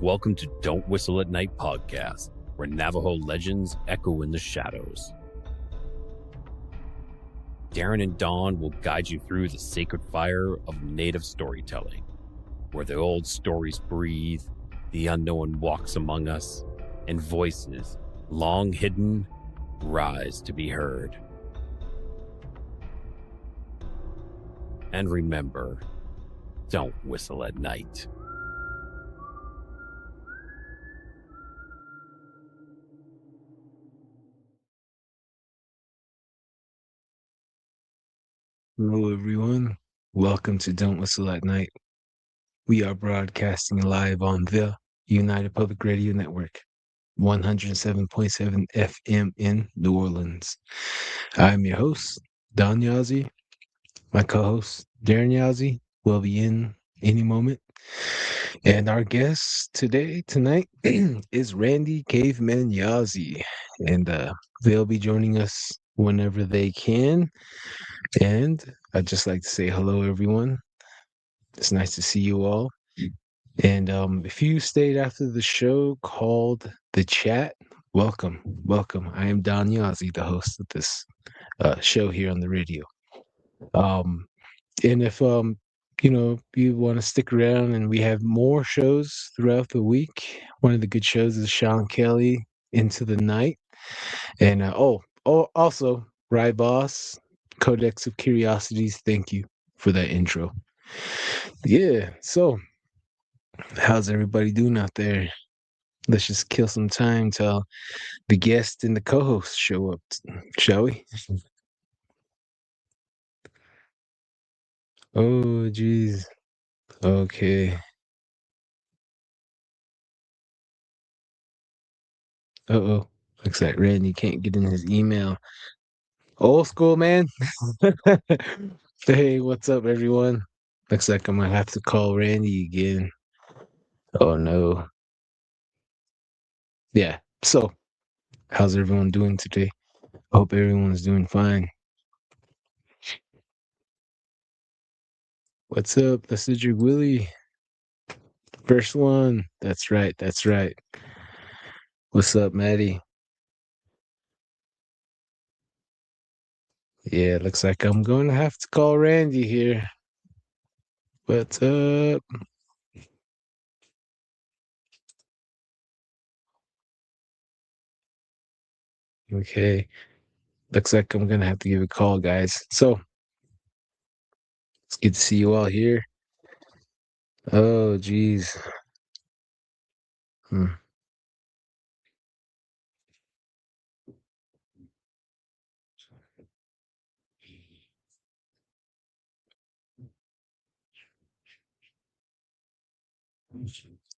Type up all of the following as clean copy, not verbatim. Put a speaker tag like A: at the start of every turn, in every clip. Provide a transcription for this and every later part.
A: Welcome to Don't Whistle at Night podcast, where Navajo legends echo in the shadows. Darren and Dawn will guide you through the sacred fire of native storytelling, where the old stories breathe, the unknown walks among us, and voices, long hidden, rise to be heard. And remember, don't whistle at night.
B: Hello, everyone. Welcome to Don't Whistle at Night. We are broadcasting live on the United Public Radio Network, 107.7 FM in New Orleans. I'm your host, Don Yazzie. My co-host, Darren Yazzie, will be in any moment. And our guest tonight, is Randy Caveman Yazzie. And they'll be joining us whenever they can. And I'd just like to say hello, everyone. It's nice to see you all. And if you stayed after the show called The Chat, welcome. I am Don Yazzie, the host of this show here on the radio. And if you want to stick around, and we have more shows throughout the week. One of the good shows is Sean Kelly, Into the Night. And also, Rye Boss, Codex of Curiosities, thank you for that intro. Yeah, so how's everybody doing out there? Let's just kill some time till the guest and the co-host show up, shall we? Oh, geez. Okay. Uh-oh. Looks like Randy can't get in his email. Old school, man. Hey, what's up, everyone? Looks like I'm gonna have to call Randy again. Oh, no. Yeah, so how's everyone doing today? I hope everyone's doing fine. What's up, the Cedric Willie? First one. That's right. What's up, Maddie? Yeah, looks like I'm going to have to call Randy here. What's up? Okay. Looks like I'm going to have to give a call, guys. So, it's good to see you all here. Oh, geez.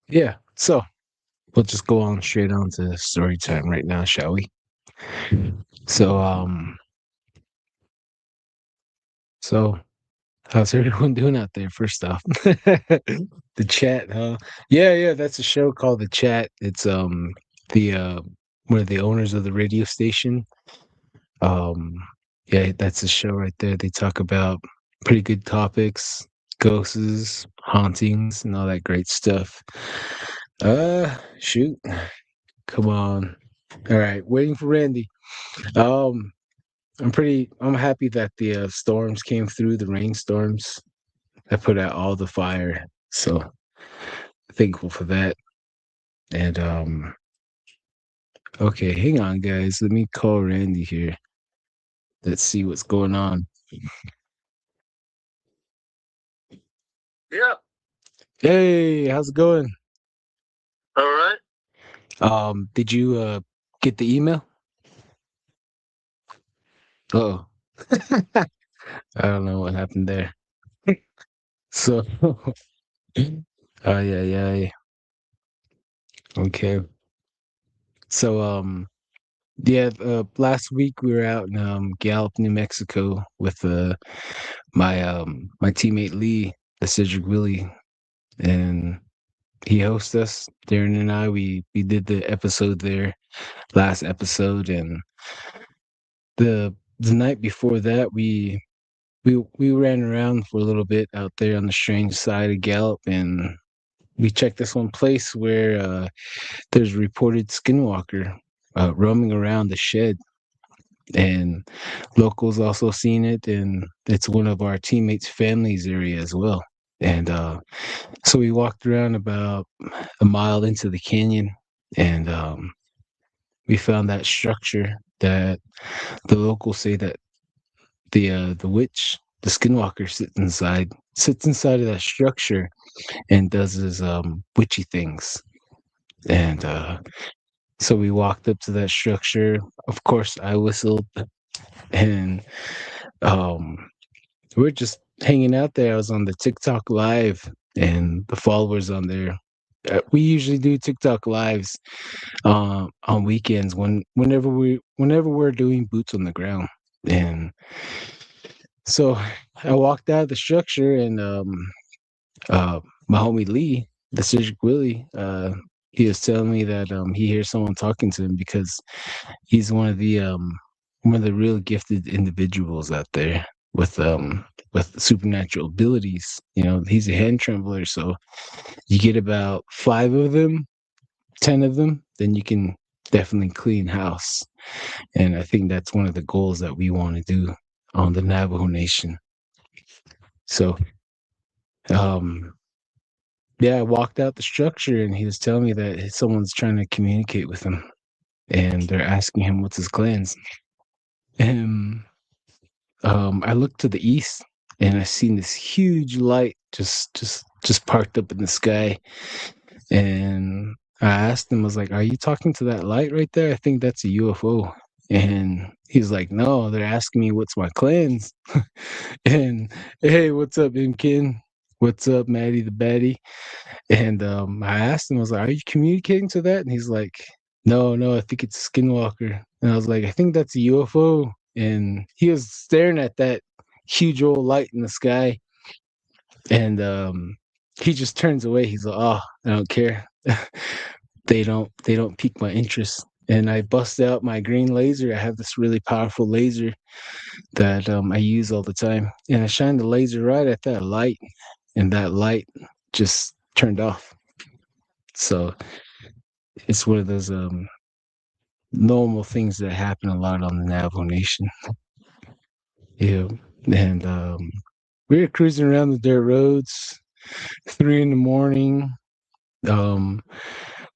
B: Yeah, so we'll just go on straight on to story time right now, shall we? So how's everyone doing out there, first off? The Chat, huh? Yeah, that's a show called The Chat. It's the one of the owners of the radio station. Yeah, that's a show right there. They talk about pretty good topics, ghosts, hauntings, and all that great stuff. Shoot. Come on. All right, waiting for Randy. I'm happy that the storms came through, the rainstorms. That put out all the fire. So thankful for that. And okay, hang on, guys. Let me call Randy here. Let's see what's going on.
C: Yeah.
B: Hey, how's it going?
C: All right.
B: Did you get the email? Oh. I don't know what happened there. So yeah. Okay. So yeah, last week we were out in Gallup, New Mexico with my teammate Lee, the Cedric Willie, and he hosted us. Darren and I, we did the episode there, last episode, and the night before that we ran around for a little bit out there on the strange side of Gallup, and we checked this one place where there's a reported skinwalker roaming around the shed, and locals also seen it, and it's one of our teammates' family's area as well. And so we walked around about a mile into the canyon, and we found that structure that the locals say that the witch, the skinwalker, sits inside of that structure and does his witchy things. And so we walked up to that structure. Of course, I whistled, and we're just hanging out there. I was on the TikTok live, and the followers on there. We usually do TikTok lives on weekends whenever we're doing boots on the ground. And so I walked out of the structure, and my homie Lee, the Surgic Willie, he was telling me that he hears someone talking to him because he's one of the real gifted individuals out there with supernatural abilities. You know, he's a hand trembler, so you get about 5 of them, 10 of them, then you can definitely clean house. And I think that's one of the goals that we want to do on the Navajo Nation. So yeah, I walked out the structure, and he was telling me that someone's trying to communicate with him, and they're asking him what's his clans. And I looked to the east, and I seen this huge light just parked up in the sky. And I asked him, I was like, "Are you talking to that light right there? I think that's a UFO." And he's like, "No, they're asking me what's my clans." And hey, what's up, Imkin? What's up, Maddie the Baddie? And I asked him, I was like, "Are you communicating to that?" And he's like, No, I think it's a skinwalker. And I was like, "I think that's a UFO." And he was staring at that huge old light in the sky. And he just turns away. He's like, "Oh, I don't care." They don't pique my interest. And I busted out my green laser. I have this really powerful laser that I use all the time. And I shined the laser right at that light, and that light just turned off. So it's one of those normal things that happen a lot on the Navajo Nation. Yeah. And we were cruising around the dirt roads, 3 a.m.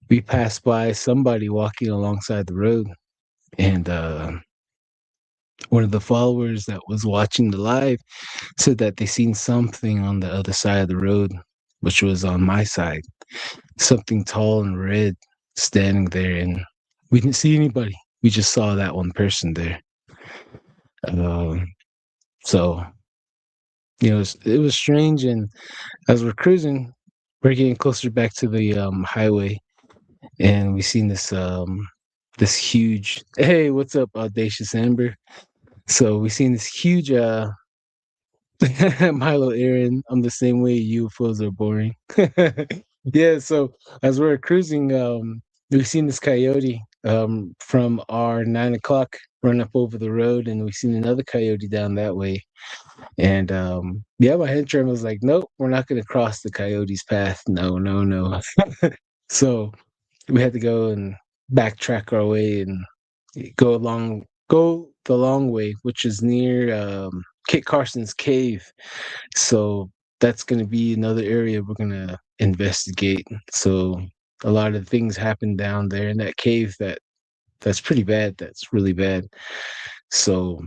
B: We passed by somebody walking alongside the road, and one of the followers that was watching the live said that they seen something on the other side of the road, which was on my side. Something tall and red standing there, and we didn't see anybody. We just saw that one person there. So, it was strange. And as we're cruising, we're getting closer back to the highway, and we seen this huge. Hey, what's up, Audacious Amber? So we seen this huge Milo Aaron. I'm the same way. UFOs are boring. Yeah. So as we're cruising, we've seen this coyote from our 9 o'clock run up over the road, and we've seen another coyote down that way. And yeah, my head trim was like, "Nope, we're not going to cross the coyote's path. No, no, no." So we had to go and backtrack our way and go the long way, which is near Kit Carson's cave. So that's going to be another area we're going to investigate. So a lot of things happen down there in that cave that's pretty bad. That's really bad. So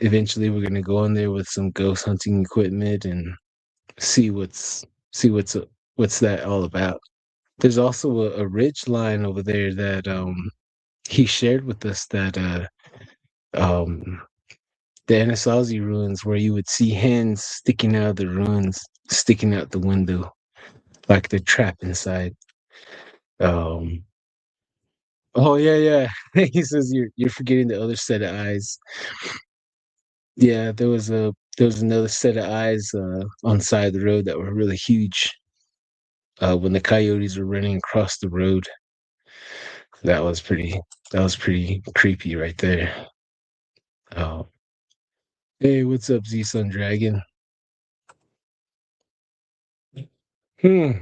B: eventually we're going to go in there with some ghost hunting equipment and see what's that all about. There's also a ridge line over there that he shared with us, that the Anasazi ruins, where you would see hands sticking out of the ruins, sticking out the window, like they're trapped inside. Oh yeah. He says you're forgetting the other set of eyes. Yeah, there was another set of eyes on the side of the road that were really huge when the coyotes were running across the road. That was pretty creepy right there. Oh, hey, what's up, Z Sun Dragon? Hmm.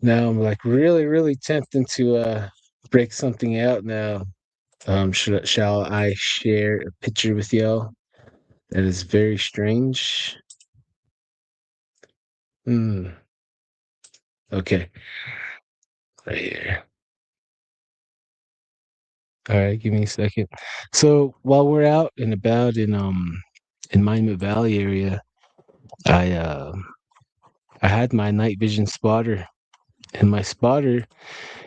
B: Now I'm like really tempting to break something out now. Shall I share a picture with y'all? That is very strange. Okay. Right here. All right, give me a second. So while we're out and about in Monument Valley area, I had my night vision spotter, and my spotter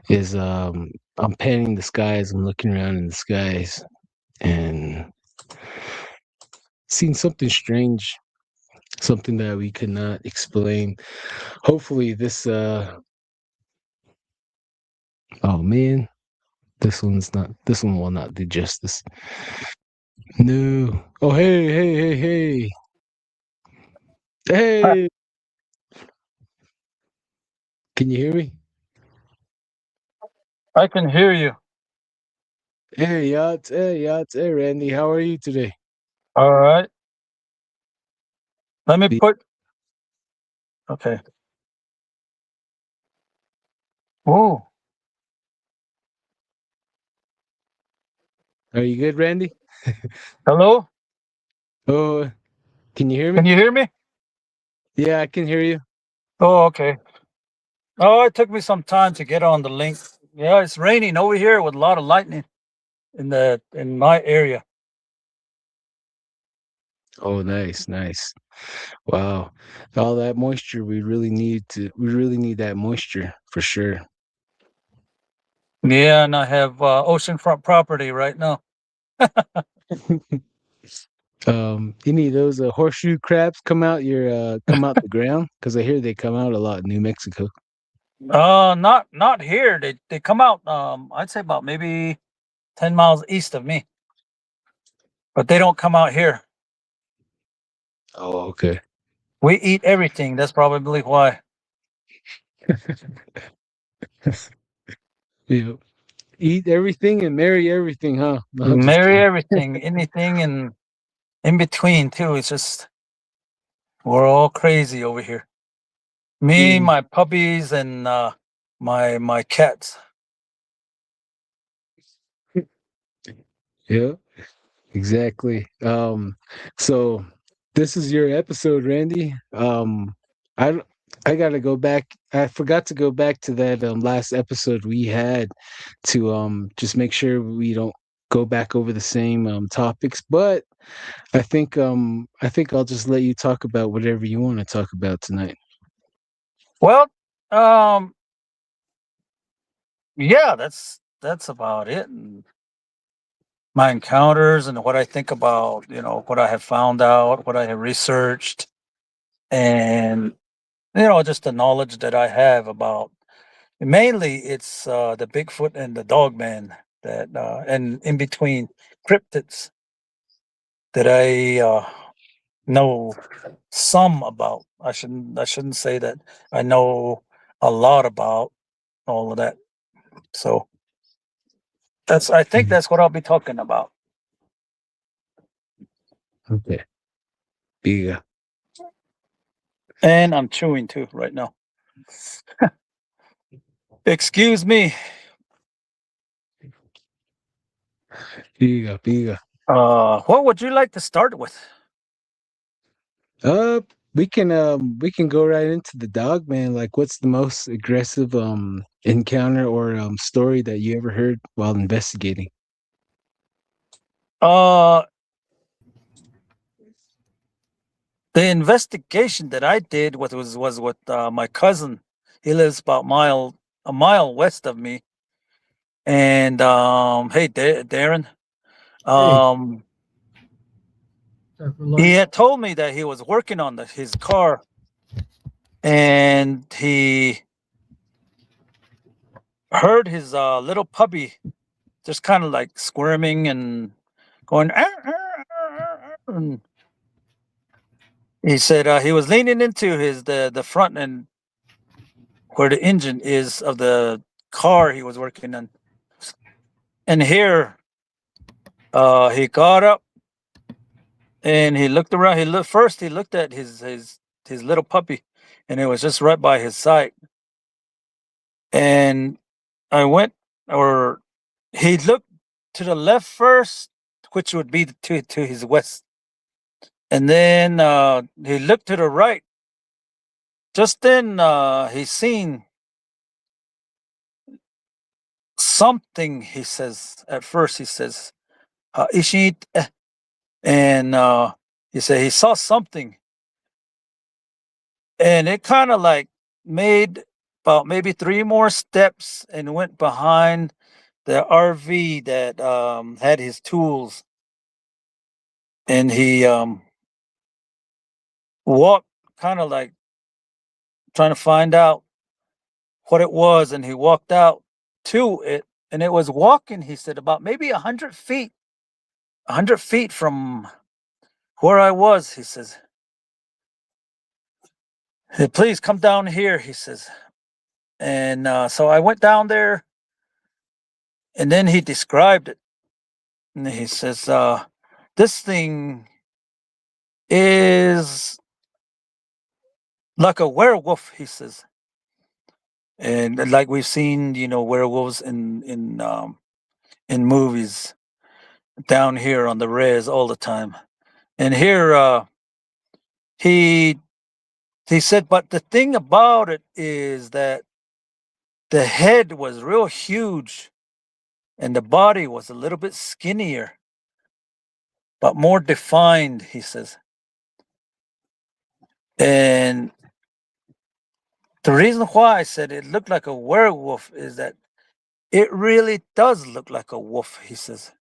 B: is I'm panning the skies, I'm looking around in the skies and seen something strange, something that we could not explain. Hopefully this oh man, this one will not do justice. No. Oh hey. Hey. Can you hear me?
D: I can hear you.
B: Hey Yachts, hey Randy, how are you today?
D: All right. Let me put. Okay. Oh,
B: Are you good, Randy?
D: hello.
B: Oh, can you hear me?
D: Can you hear me?
B: Yeah, I can hear you.
D: Oh, okay. Oh, it took me some time to get on the link. Yeah, it's raining over here with a lot of lightning in my area.
B: Oh, nice. Wow. All that moisture we really need that moisture for sure.
D: Yeah, and I have oceanfront property right now.
B: Any of those horseshoe crabs come out the ground? Because I hear they come out a lot in New Mexico.
D: Not here. They come out. I'd say about maybe 10 miles east of me, but they don't come out here.
B: Oh, okay.
D: We eat everything. That's probably why.
B: Yeah. Eat everything and marry everything, huh? No, I'm just
D: Marry
B: kidding.
D: everything, anything, and in between too. It's just we're all crazy over here. Me,
B: Mm.
D: my puppies, and my cats.
B: Yeah, exactly. So this is your episode, Randy. I I gotta go back. I forgot to go back to that last episode we had to just make sure we don't go back over the same topics. But I think I'll just let you talk about whatever you want to talk about tonight.
D: Well, um, yeah, that's about it. And my encounters and what I think about, what I have found out, what I have researched, and just the knowledge that I have about. Mainly, it's the Bigfoot and the Dogman that, and in between cryptids that I know some about. I shouldn't say that I know a lot about all of that. So I think
B: Mhm.
D: that's what I'll be talking about.
B: Okay. Yeah.
D: And I'm chewing too right now. Excuse me.
B: Biga.
D: What would you like to start with?
B: Uh, we can go right into the dog man. Like, what's the most aggressive encounter or story that you ever heard while investigating?
D: Uh the investigation that I did was with my cousin. He lives about a mile west of me. And hey, Darren.
B: Hey.
D: Um, he had told me that he was working on his car, and he heard his little puppy just kind of like squirming and going. "Arr, arr, arr, arr," and he said he was leaning into the front end where the engine is of the car he was working on, and here he got up and he looked around. He looked at his little puppy, and it was just right by his side. And I went, or he looked to the left first, which would be to his west. And then he looked to the right. Just then he seen something, he says. At first he says, Ishit. And he said he saw something. And it kind of like made about maybe 3 more steps and went behind the RV that had his tools. And he walked kind of like trying to find out what it was. And he walked out to it, and it was walking, he said, about maybe 100 feet, 100 feet from where I was, he says. Hey, please come down here, he says. And so I went down there, and then he described it. And he says, this thing is like a werewolf, he says. And like we've seen, werewolves in movies down here on the res all the time. And here he said, but the thing about it is that the head was real huge and the body was a little bit skinnier, but more defined, he says. And the reason why I said it looked like a werewolf is that it really does look like a wolf, he says,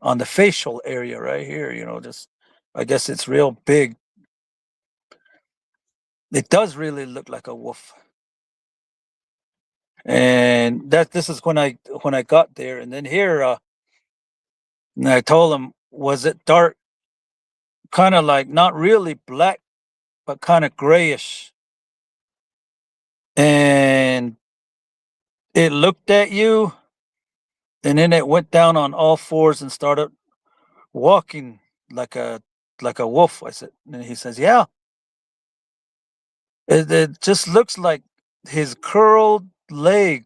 D: on the facial area right here, just, I guess it's real big. It does really look like a wolf. And this is when I got there. And then here, and I told him, was it dark? Kind of like not really black, but kind of grayish. And it looked at you, and then it went down on all fours and started walking like a wolf. I said, and he says, yeah. It just looks like his curled leg,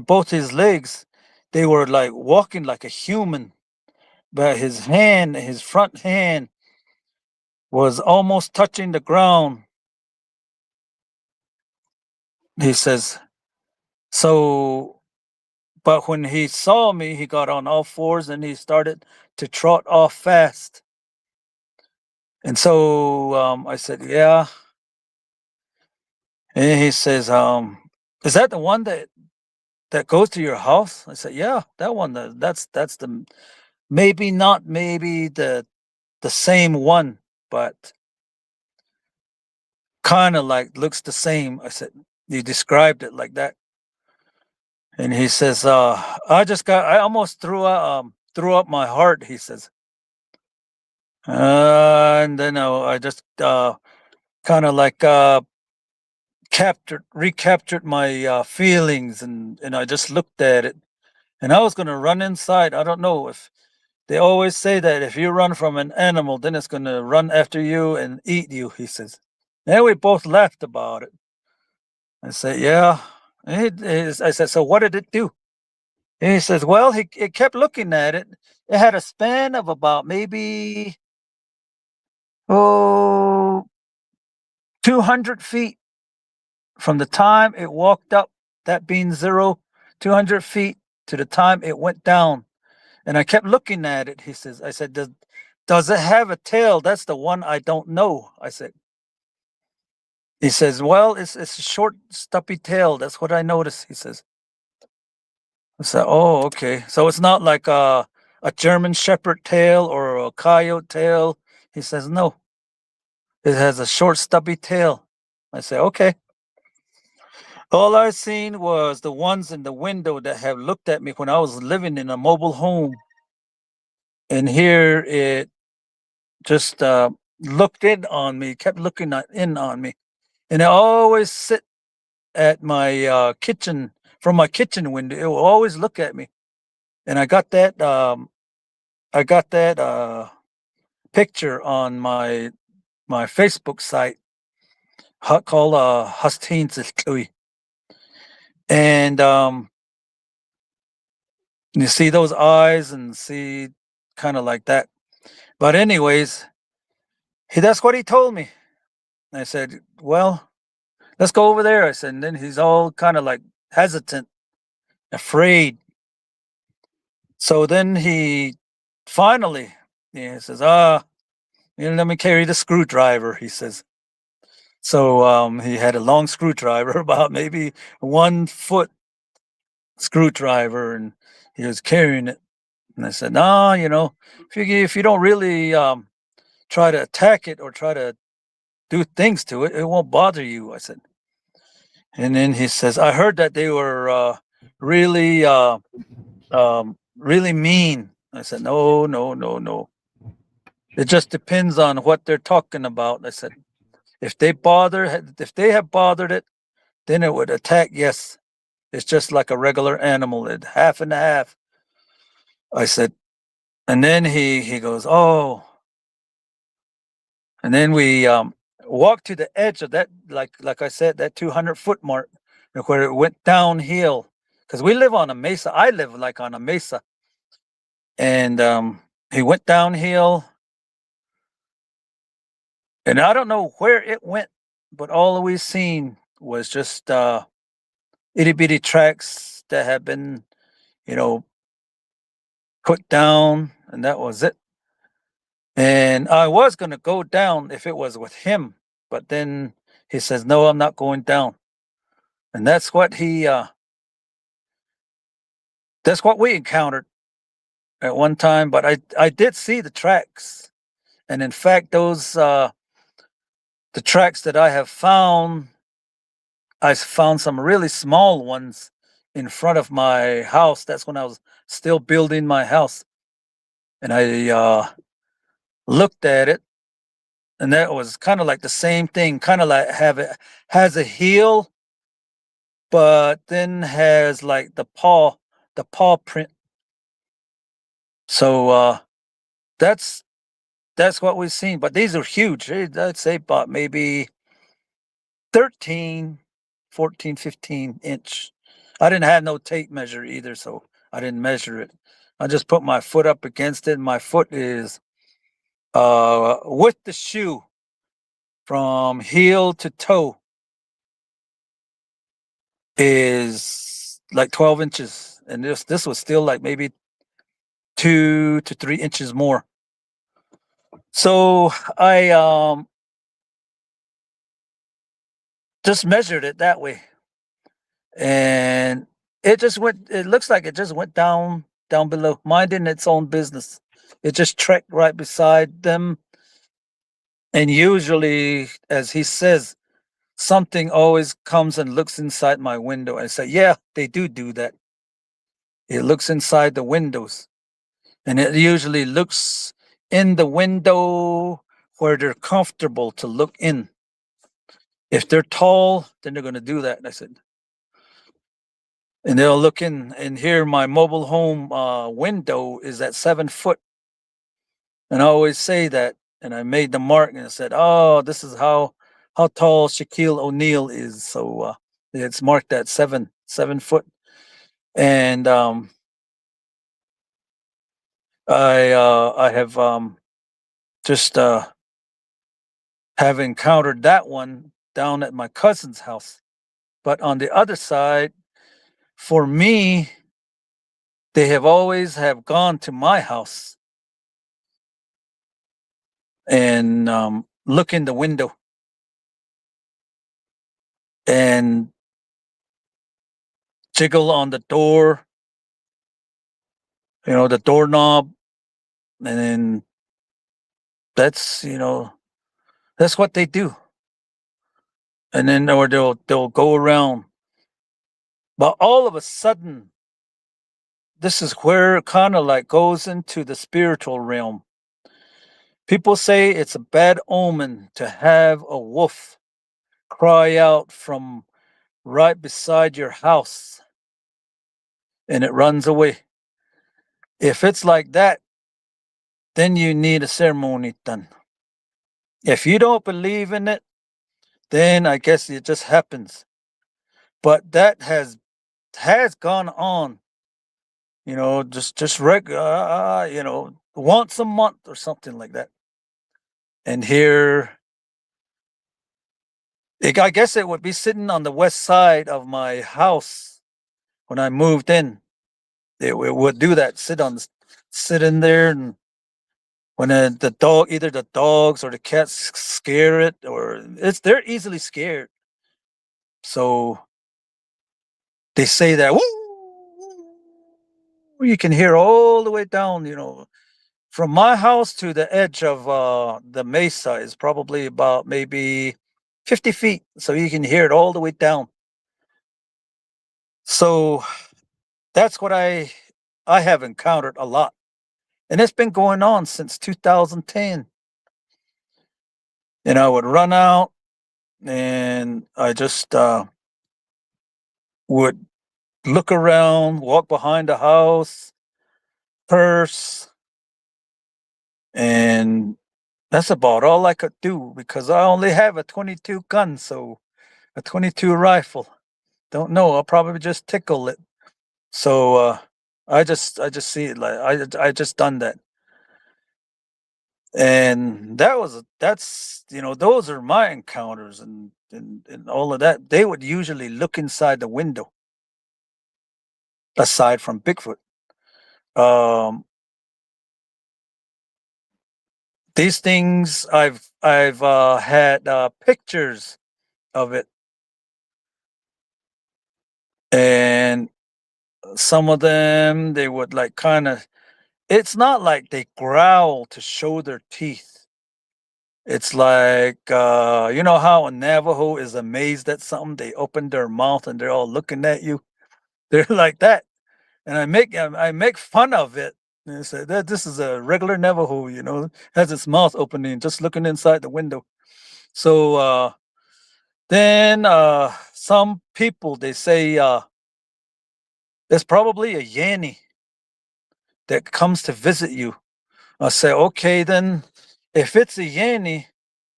D: both his legs, they were like walking like a human, but his front hand was almost touching the ground. He says, so, but when he saw me, he got on all fours and he started to trot off fast. And so I said, yeah. And he says, is that the one that goes to your house? I said, yeah, that one. That's the maybe the same one, but kind of like looks the same. I said, you described it like that. And he says, I almost threw up my heart, he says. And then I just kind of like recaptured my feelings, and I just looked at it, and I was going to run inside. I don't know if they always say that if you run from an animal, then it's going to run after you and eat you, he says. And we both laughed about it. I said, yeah. I said, so what did it do? And he says, well, it kept looking at it. It had a span of about maybe 200 feet from the time it walked up, that being 200 feet to the time it went down. And I kept looking at it, he says. I said, does it have a tail? That's the one I don't know, I said. He says, well, it's a short, stumpy tail. That's what I noticed, he says. I said, oh, okay. So it's not like a German Shepherd tail or a coyote tail. He says, no. It has a short, stubby tail. I say, okay. All I seen was the ones in the window that have looked at me when I was living in a mobile home. And here it just looked in on me, kept looking in on me. And it always sit at my kitchen, from my kitchen window. It will always look at me. And I got that picture on my Facebook site called Hustines. And you see those eyes and see kind of like that. But anyways, that's what he told me. I said, well, let's go over there. I said, and then he's all kind of like hesitant, afraid. So then he finally, he says, let me carry the screwdriver, he says. So he had a long screwdriver, about maybe 1 foot screwdriver, and he was carrying it. And I said, no, if you don't really try to attack it or try to do things to it, it won't bother you, I said. And then he says, I heard that they were really, really mean. I said, no, no, no, no. It just depends on what they're talking about. I said, if they have bothered it, then it would attack. Yes, it's just like a regular animal. It half and half. I said, and then he goes, oh. And then we walked to the edge of that, like I said, that 200-foot mark, where it went downhill. Because we live on a mesa. I live like on a mesa. And he went downhill. And I don't know where it went, but all we seen was just itty bitty tracks that had been, put down, and that was it. And I was going to go down if it was with him, but then he says, no, I'm not going down. And that's what that's what we encountered at one time. But I did see the tracks. And in fact, those, the tracks that I have found, I found some really small ones in front of my house. That's when I was still building my house. And I looked at it, and that was kind of like the same thing, kind of like has a heel, but then has like the paw print. So that's what we've seen. But these are huge. I'd say about maybe 13, 14, 15 inch. I didn't have no tape measure either, so I didn't measure it. I just put my foot up against it. My foot is with the shoe from heel to toe is like 12 inches. And this was still like maybe 2 to 3 inches more. So I just measured it that way. And it looks like it just went down below, minding its own business. It just trekked right beside them. And usually, as he says, something always comes and looks inside my window. I say, yeah, they do that. It looks inside the windows. And it usually looks in the window where they're comfortable to look in. If they're tall, then they're going to do that. I said, and they'll look in. And here, my mobile home window is at 7 foot. And I always say that. And I made the mark and I said, oh, this is how tall Shaquille O'Neal is. So it's marked at 7 foot. And I have just have encountered that one down at my cousin's house. But on the other side, for me, they have always have gone to my house and look in the window and jiggle on the door, the doorknob, and then that's what they do. And then or they'll go around. But all of a sudden, this is where it kind of like goes into the spiritual realm. People say it's a bad omen to have a wolf cry out from right beside your house and it runs away. If it's like that, then you need a ceremony done. If you don't believe in it, then I guess it just happens. But that has has gone on, just regular, once a month or something like that. And here, I guess it would be sitting on the west side of my house when I moved in. It would do that, sit in there, and when the dog, either the dogs or the cats scare it, or they're easily scared. So they say that, woo, you can hear all the way down, from my house to the edge of the mesa is probably about maybe 50 feet. So you can hear it all the way down. So that's what I have encountered a lot. And it's been going on since 2010. And I would run out and I just would look around, walk behind the house, curse, and that's about all I could do because I only have a 22 gun, so a 22 rifle. Don't know. I'll probably just tickle it. So I just see it like I just done that, and that's those are my encounters and all of that. They would usually look inside the window. Aside from Bigfoot, these things I've had pictures of it, and some of them they would like kind of. It's not like they growl to show their teeth. It's like you know how a Navajo is amazed at something, they open their mouth and they're all looking at you. They're like that, and I make fun of it. And I say that this is a regular Navajo, has its mouth opening, just looking inside the window. So then some people they say there's probably a Yanny that comes to visit you. I say, okay, then if it's a Yanny,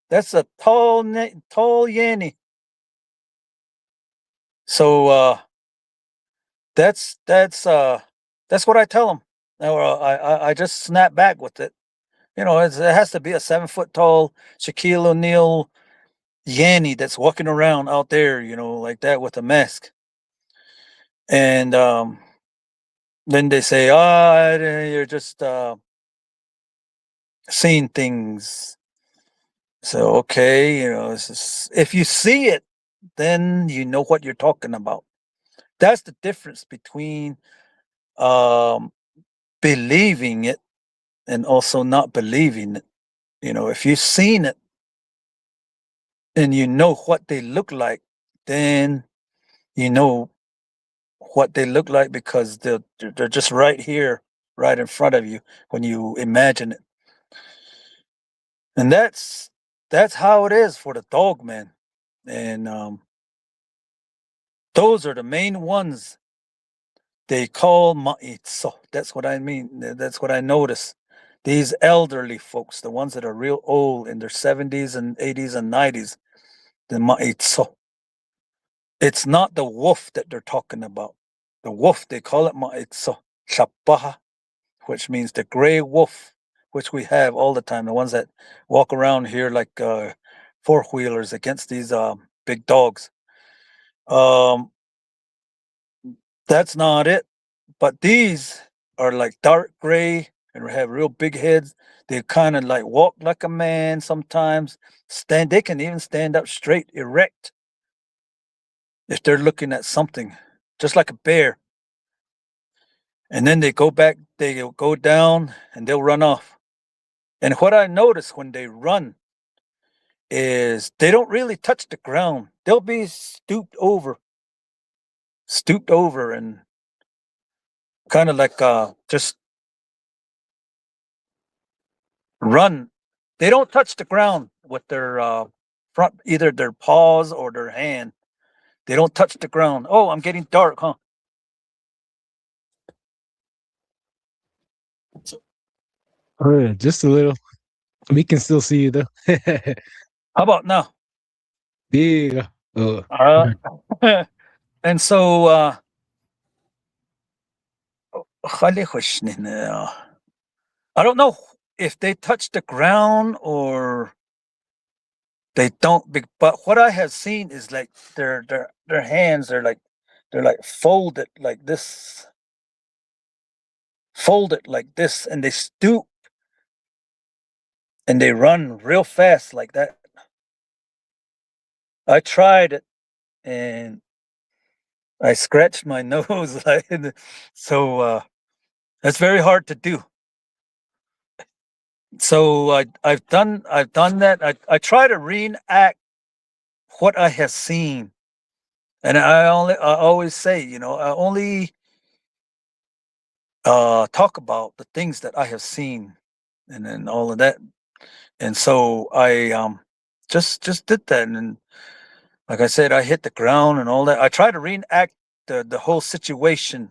D: that's a tall Yanny. So that's what I tell them. Or I just snap back with it. It has to be a 7 foot tall Shaquille O'Neal Yanny that's walking around out there, like that with a mask. And then they say, you're just seeing things. So, okay, if you see it, then you know what you're talking about. That's the difference between believing it and also not believing it. If you've seen it and you know what they look like, then you know what they look like because they're just right here, right in front of you when you imagine it. And that's how it is for the Dogman. And those are the main ones they call ma'itso. That's what I mean. That's what I notice. These elderly folks, the ones that are real old in their 70s and 80s and 90s, the ma'itso. It's not the wolf that they're talking about. The wolf, they call it ma'itso. Shapaha, which means the gray wolf, which we have all the time. The ones that walk around here like four-wheelers against these big dogs. That's not it. But these are like dark gray and have real big heads. They kind of like walk like a man sometimes. They can even stand up straight, erect, if they're looking at something, just like a bear. And then they go back, they go down, and they'll run off. And what I notice when they run is they don't really touch the ground. They'll be stooped over and kind of like just run. They don't touch the ground with their front, either their paws or their hand. They don't touch the ground. Oh, I'm getting dark, huh?
B: Oh yeah, just a little. We can still see you though.
D: How about now?
B: Yeah.
D: And so I don't know if they touch the ground or they don't. But what I have seen is like their hands are like they're like folded like this, and they stoop and they run real fast like that. I tried it and I scratched my nose, like, so that's very hard to do. So I've done that. I try to reenact what I have seen, and I always say, I only talk about the things that I have seen, and then all of that. And so I just did that, and like I said, I hit the ground and all that. I try to reenact the whole situation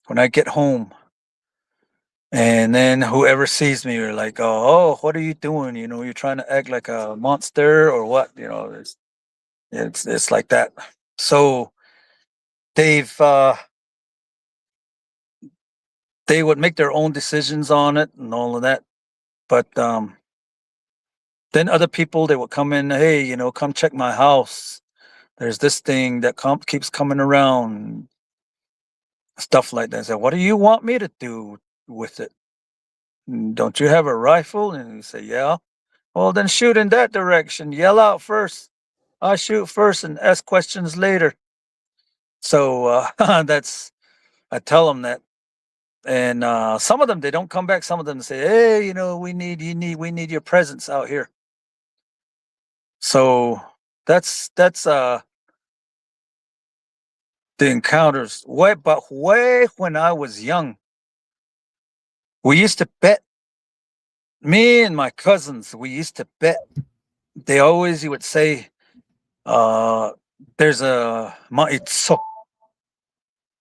D: when I get home. And then whoever sees me are like, oh, what are you doing? You're trying to act like a monster or what? It's like that. So they've they would make their own decisions on it and all of that. But then other people, they would come in, hey, come check my house. There's this thing that keeps coming around, stuff like that. I said, what do you want me to do with it? Don't you have a rifle? And you say, yeah. Well, then shoot in that direction. Yell out first. I shoot first and ask questions later. So I tell them that. And some of them, they don't come back. Some of them say, hey, we need your presence out here. So that's the encounters. But way when I was young, we used to bet. Me and my cousins, we used to bet. You would say, there's a maitso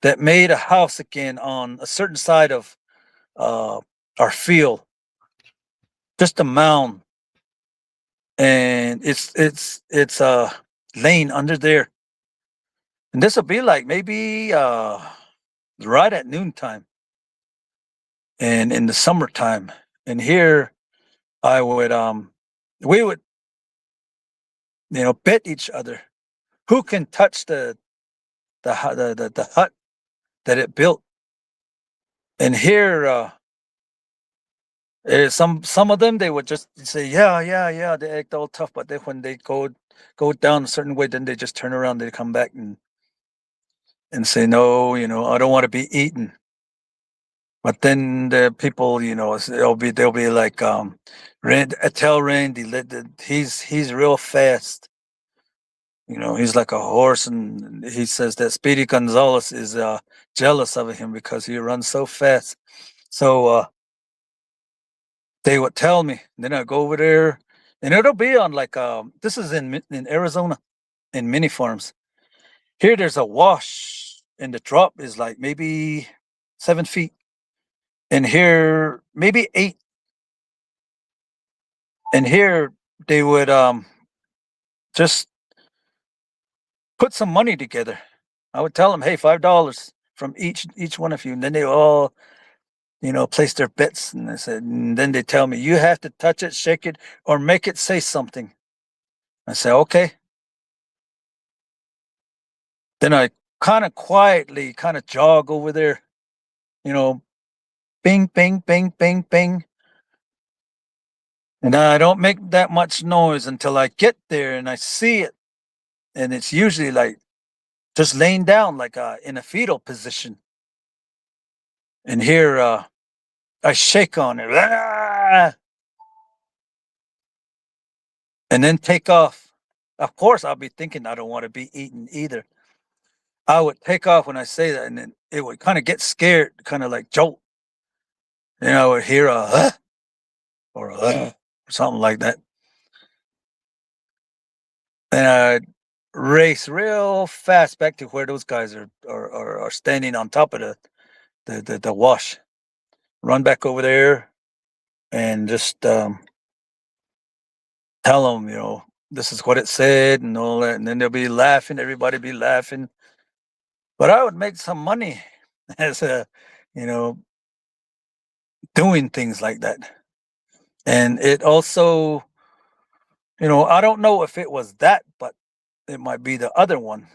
D: that made a house again on a certain side of our field, just a mound, and it's lane under there, and this will be like maybe right at noontime, and in the summertime, and here I would we would bet each other who can touch the hut that it built, and here. Some of them, they would just say yeah, they act all tough, but then when they go down a certain way, then they just turn around, they come back and say no, I don't want to be eaten. But then the people, they'll be like tell Randy he's real fast, he's like a horse, and he says that Speedy Gonzalez is jealous of him because he runs so fast. So they would tell me. Then I go over there, and it'll be on like this is in Arizona, in mini farms. Here there's a wash, and the drop is like maybe 7 feet, and here maybe 8. And here they would just put some money together. I would tell them, hey, $5 from each one of you, and then they all place their bets. And then they tell me, you have to touch it, shake it, or make it say something. I say, okay. Then I kind of quietly jog over there, bing, bing, bing, bing, bing. And I don't make that much noise until I get there and I see it. And it's usually like just laying down, like in a fetal position. And here I shake on it. Ah! And then take off. Of course, I'll be thinking I don't want to be eaten either. I would take off when I say that, and then it would kind of get scared, kind of like jolt. And I would hear a or or something like that. And I'd race real fast back to where those guys are standing on top of the wash. Run back over there and just tell them, this is what it said and all that. And then they'll be laughing. Everybody be laughing. But I would make some money as you know, doing things like that. And it also, I don't know if it was that, but it might be the other one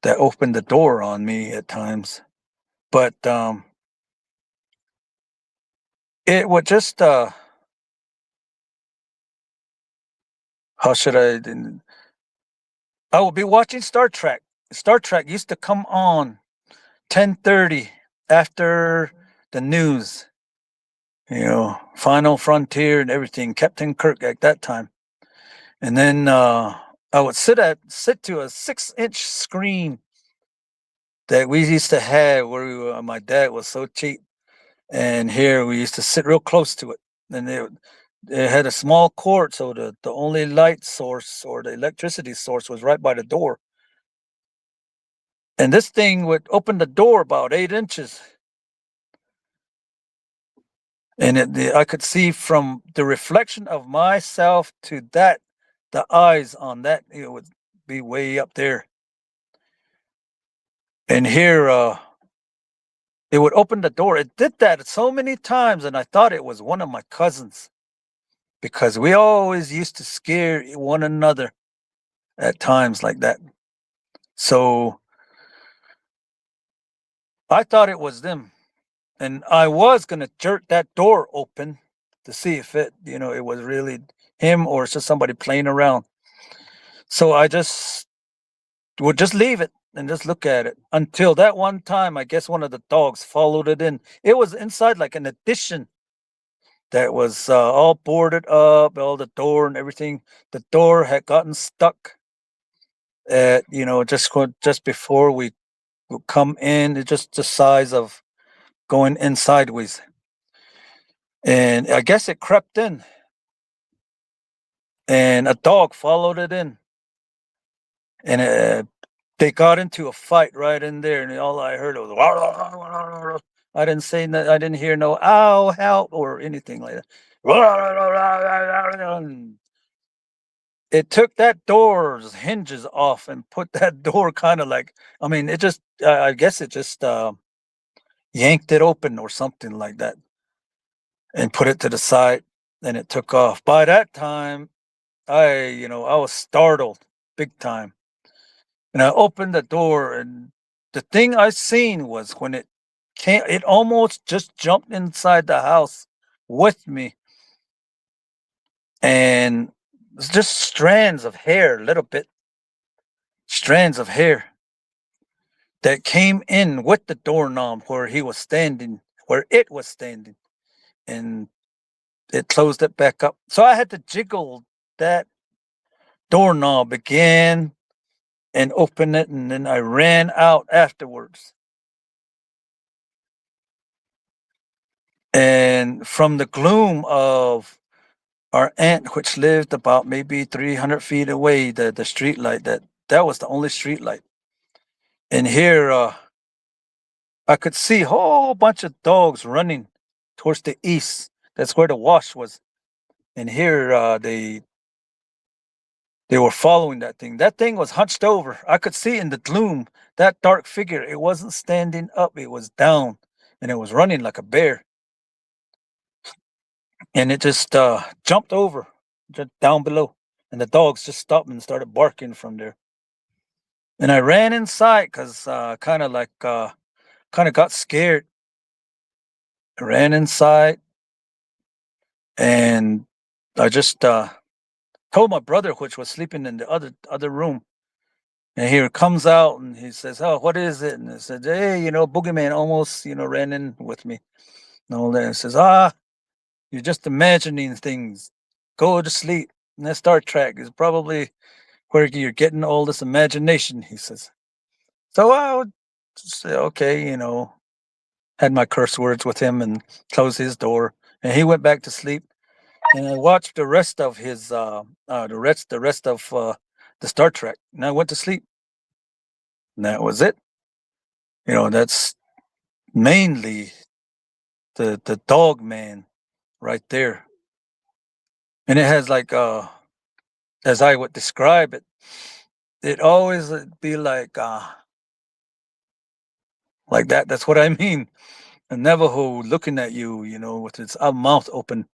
D: that opened the door on me at times. But it would just how should I would be watching Star Trek. Star Trek used to come on 10:30 after the news, Final Frontier and everything, Captain Kirk at that time. And then I would sit to a 6-inch screen that we used to have where my dad was so cheap. And here we used to sit real close to it. And it had a small cord, so the only light source or the electricity source was right by the door. And this thing would open the door about 8 inches. And I could see from the reflection of myself to that, the eyes on that, it would be way up there. And here, it would open the door. It did that so many times, and I thought it was one of my cousins because we always used to scare one another at times like that. So I thought it was them. And I was going to jerk that door open to see if it was really him or it's just somebody playing around. So I would just leave it and just look at it until that one time, I guess one of the dogs followed it in. It was inside like an addition that was all boarded up, all the door and everything. The door had gotten stuck at, just before we would come in. It's just the size of going in sideways. And I guess it crept in. And a dog followed it in. And they got into a fight right in there. And all I heard was, I didn't say that. I didn't hear no, ow, help, or anything like that. It took that door's hinges off and put that door kind of like, it just, I guess it just yanked it open or something like that and put it to the side, and it took off. By that time, I was startled big time. And I opened the door, and the thing I seen was when it came, it almost just jumped inside the house with me. And it's just strands of hair, strands of hair that came in with the doorknob where it was standing. And it closed it back up. So I had to jiggle that doorknob again and open it, and then I ran out afterwards. And from the gloom of our aunt, which lived about maybe 300 feet away, the street light, that was the only street light. And here I could see a whole bunch of dogs running towards the east. That's where the wash was. And here they were following that thing. That thing was hunched over. I could see in the gloom that dark figure. It wasn't standing up. It was down, and it was running like a bear. And it just jumped over, just down below. And the dogs just stopped and started barking from there. And I ran inside because kind of got scared. I ran inside, and I just told my brother, which was sleeping in the other room. And he comes out and he says, "Oh, what is it?" And I said, "Hey, Boogeyman almost, ran in with me." And all that. And says, "You're just imagining things. Go to sleep." And that Star Trek is probably where you're getting all this imagination, he says. So I would say, okay, had my curse words with him and closed his door. And he went back to sleep. And I watched the rest of his the rest of the Star Trek. And I went to sleep. And that was it. That's mainly the Dogman right there. And it has like as I would describe it, it always would be like like that. That's what I mean. A Navajo looking at you, with its mouth open.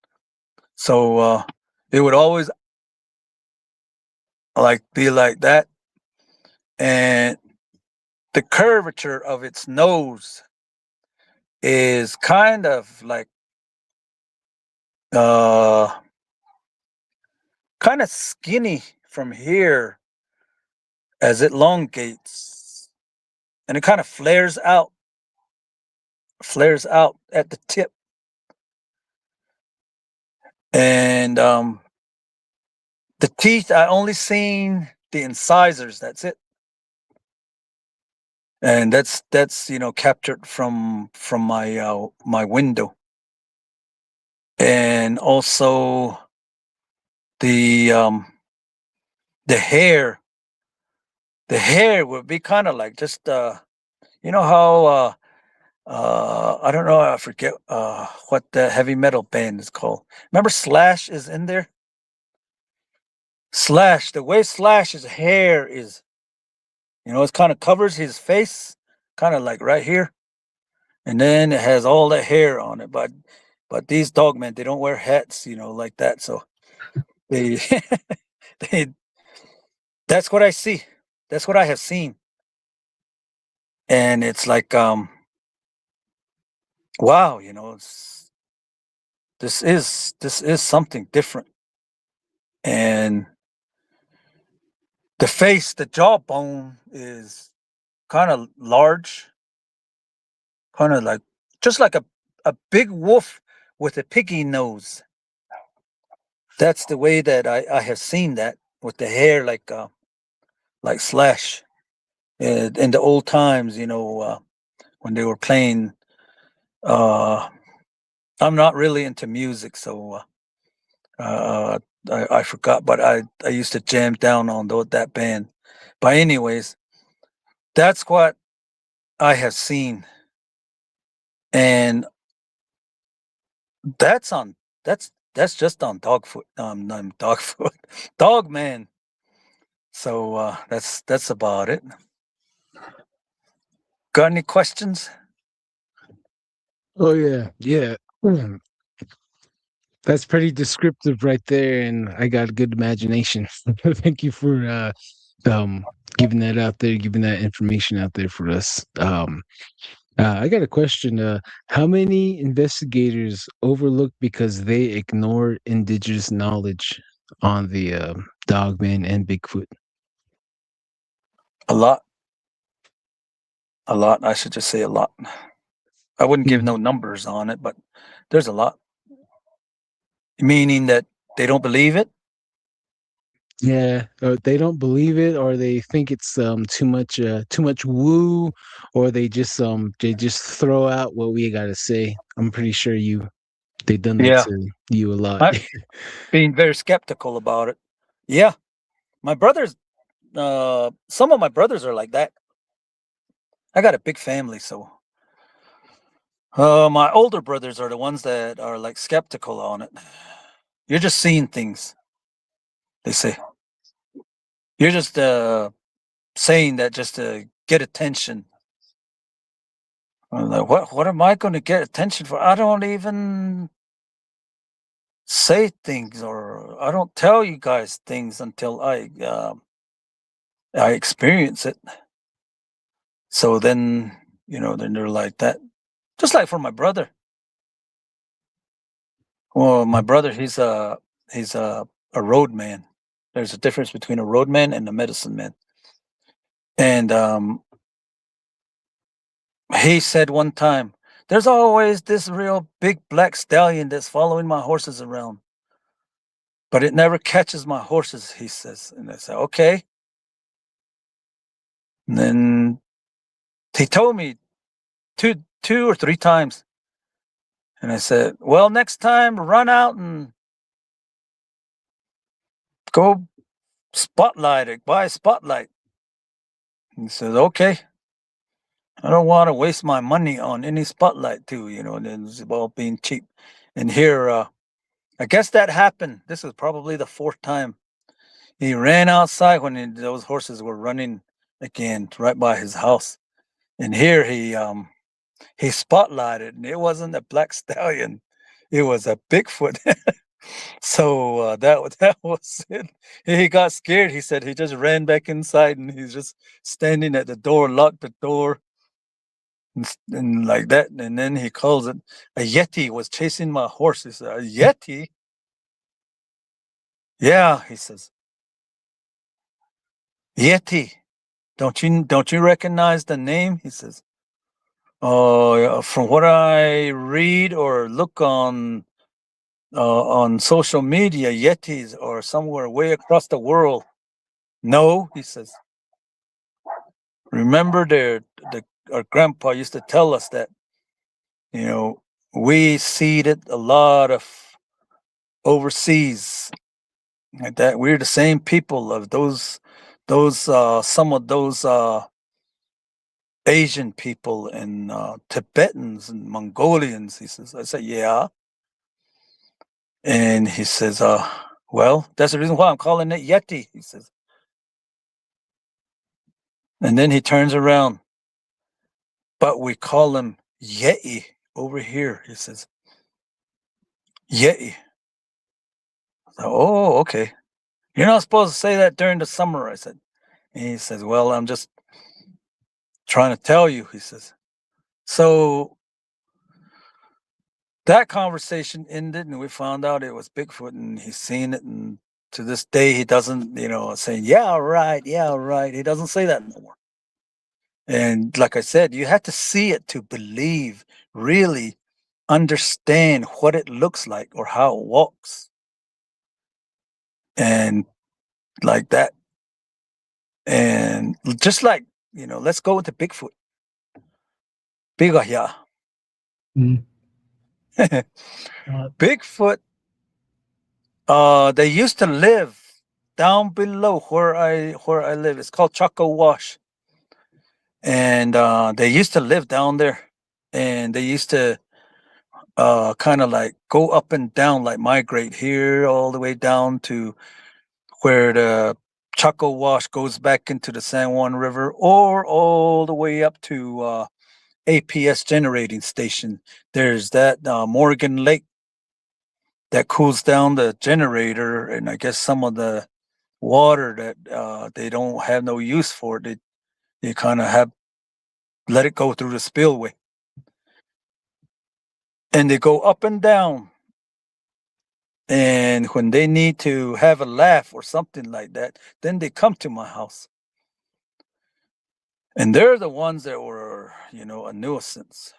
D: So it would always be like that, and the curvature of its nose is kind of like uh kind of skinny from here as it elongates, and it kind of flares out at the tip. And the teeth, I only seen the incisors. That's it. And that's captured from my window. And also the hair. The hair would be kind of like just how I don't know, I forget what the heavy metal band is called. Remember Slash is in there? Slash, the way Slash's hair is, it kind of covers his face, kind of like right here. And then it has all the hair on it. But these dogmen, they don't wear hats, like that. So they, they that's what I see. That's what I have seen. And it's like, wow, this is something different. And the face, the jawbone is kind of large, kind of like just like a big wolf with a piggy nose. That's the way that I have seen that, with the hair like Slash in the old times, when they were playing. I'm not really into music, so I forgot, but I used to jam down on that band. But anyways, that's what I have seen, and that's just on Dogfoot, Dogman. So that's about it. Got any questions?
B: Oh yeah. That's pretty descriptive right there, and I got a good imagination. Thank you for giving that out there, giving that information out there for us. I got a question. How many investigators overlook because they ignore indigenous knowledge on the Dogman and Bigfoot?
D: A lot. I should just say a lot. I wouldn't give no numbers on it, but there's a lot. Meaning that they don't believe it?
B: Yeah, they don't believe it, or they think it's too much woo, or they just throw out what we gotta say. I'm pretty sure they've done that
D: Yeah.
B: to you a lot.
D: I'm being very skeptical about it. Yeah. My brothers, some of my brothers are like that. I got a big family, so my older brothers are the ones that are like skeptical on it. You're just seeing things, they say. You're just saying that just to get attention. I'm like, what am I going to get attention for? I don't even say things, or I don't tell you guys things until I experience it. So then, then they're like that. Just like for my brother. Well, my brother, he's a road man. There's a difference between a road man and a medicine man. And he said one time, there's always this real big black stallion that's following my horses around, but it never catches my horses, he says. And I said, okay. And then he told me two or three times. And I said, well, next time run out and go spotlight it, buy a spotlight. He says, okay. I don't want to waste my money on any spotlight too, and it's all being cheap. And here, I guess that happened. This is probably the fourth time. He ran outside when those horses were running again right by his house. And here he spotlighted, and it wasn't a black stallion, it was a Bigfoot. So that was it. He got scared. He said he just ran back inside, and he's just standing at the door, locked the door, and like that. And then he calls it a Yeti was chasing my horse. He said, a Yeti? Yeah, he says, Yeti. Don't you recognize the name? He says, oh, from what I read or look on social media, Yetis are somewhere way across the world. No, he says. Remember, our grandpa used to tell us that, we seeded a lot of overseas, like that. We're the same people of some of those Asian people and Tibetans and Mongolians. He says. I said, yeah. And he says, well, that's the reason why I'm calling it Yeti, he says. And then he turns around. But we call him Yeti over here, he says. Yeti. Oh, okay. You're not supposed to say that during the summer, I said. And he says, well, I'm just trying to tell you, he says. So that conversation ended, and we found out it was Bigfoot, and he's seen it. And to this day, he doesn't, say, yeah, right. He doesn't say that no more. And like I said, you have to see it to believe, really understand what it looks like or how it walks. And like that. And just like, let's go with the Bigfoot. Bigaya. Bigfoot, they used to live down below where I live. It's called Chaco Wash. And they used to live down there. And they used to kind of like go up and down, like migrate here all the way down to where the Chaco Wash goes back into the San Juan River, or all the way up to APS generating station. There's that Morgan Lake that cools down the generator, and I guess some of the water that they don't have no use for it. They kind of have let it go through the spillway, and they go up and down. And when they need to have a laugh or something like that, then they come to my house. And they're the ones that were, a nuisance.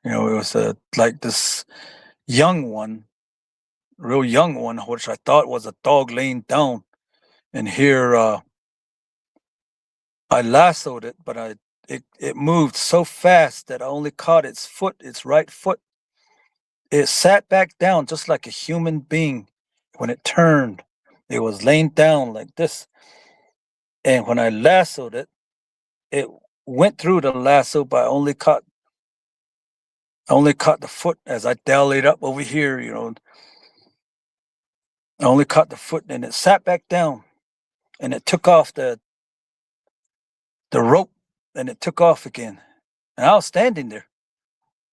D: It was like this young one, real young one, which I thought was a dog laying down. And here I lassoed it, but it moved so fast that I only caught its right foot. It sat back down just like a human being. When it turned, it was laying down like this. And when I lassoed it, it went through the lasso, but I only caught the foot as I dallied up over here, I only caught the foot, and it sat back down, and it took off the rope, and it took off again. And I was standing there.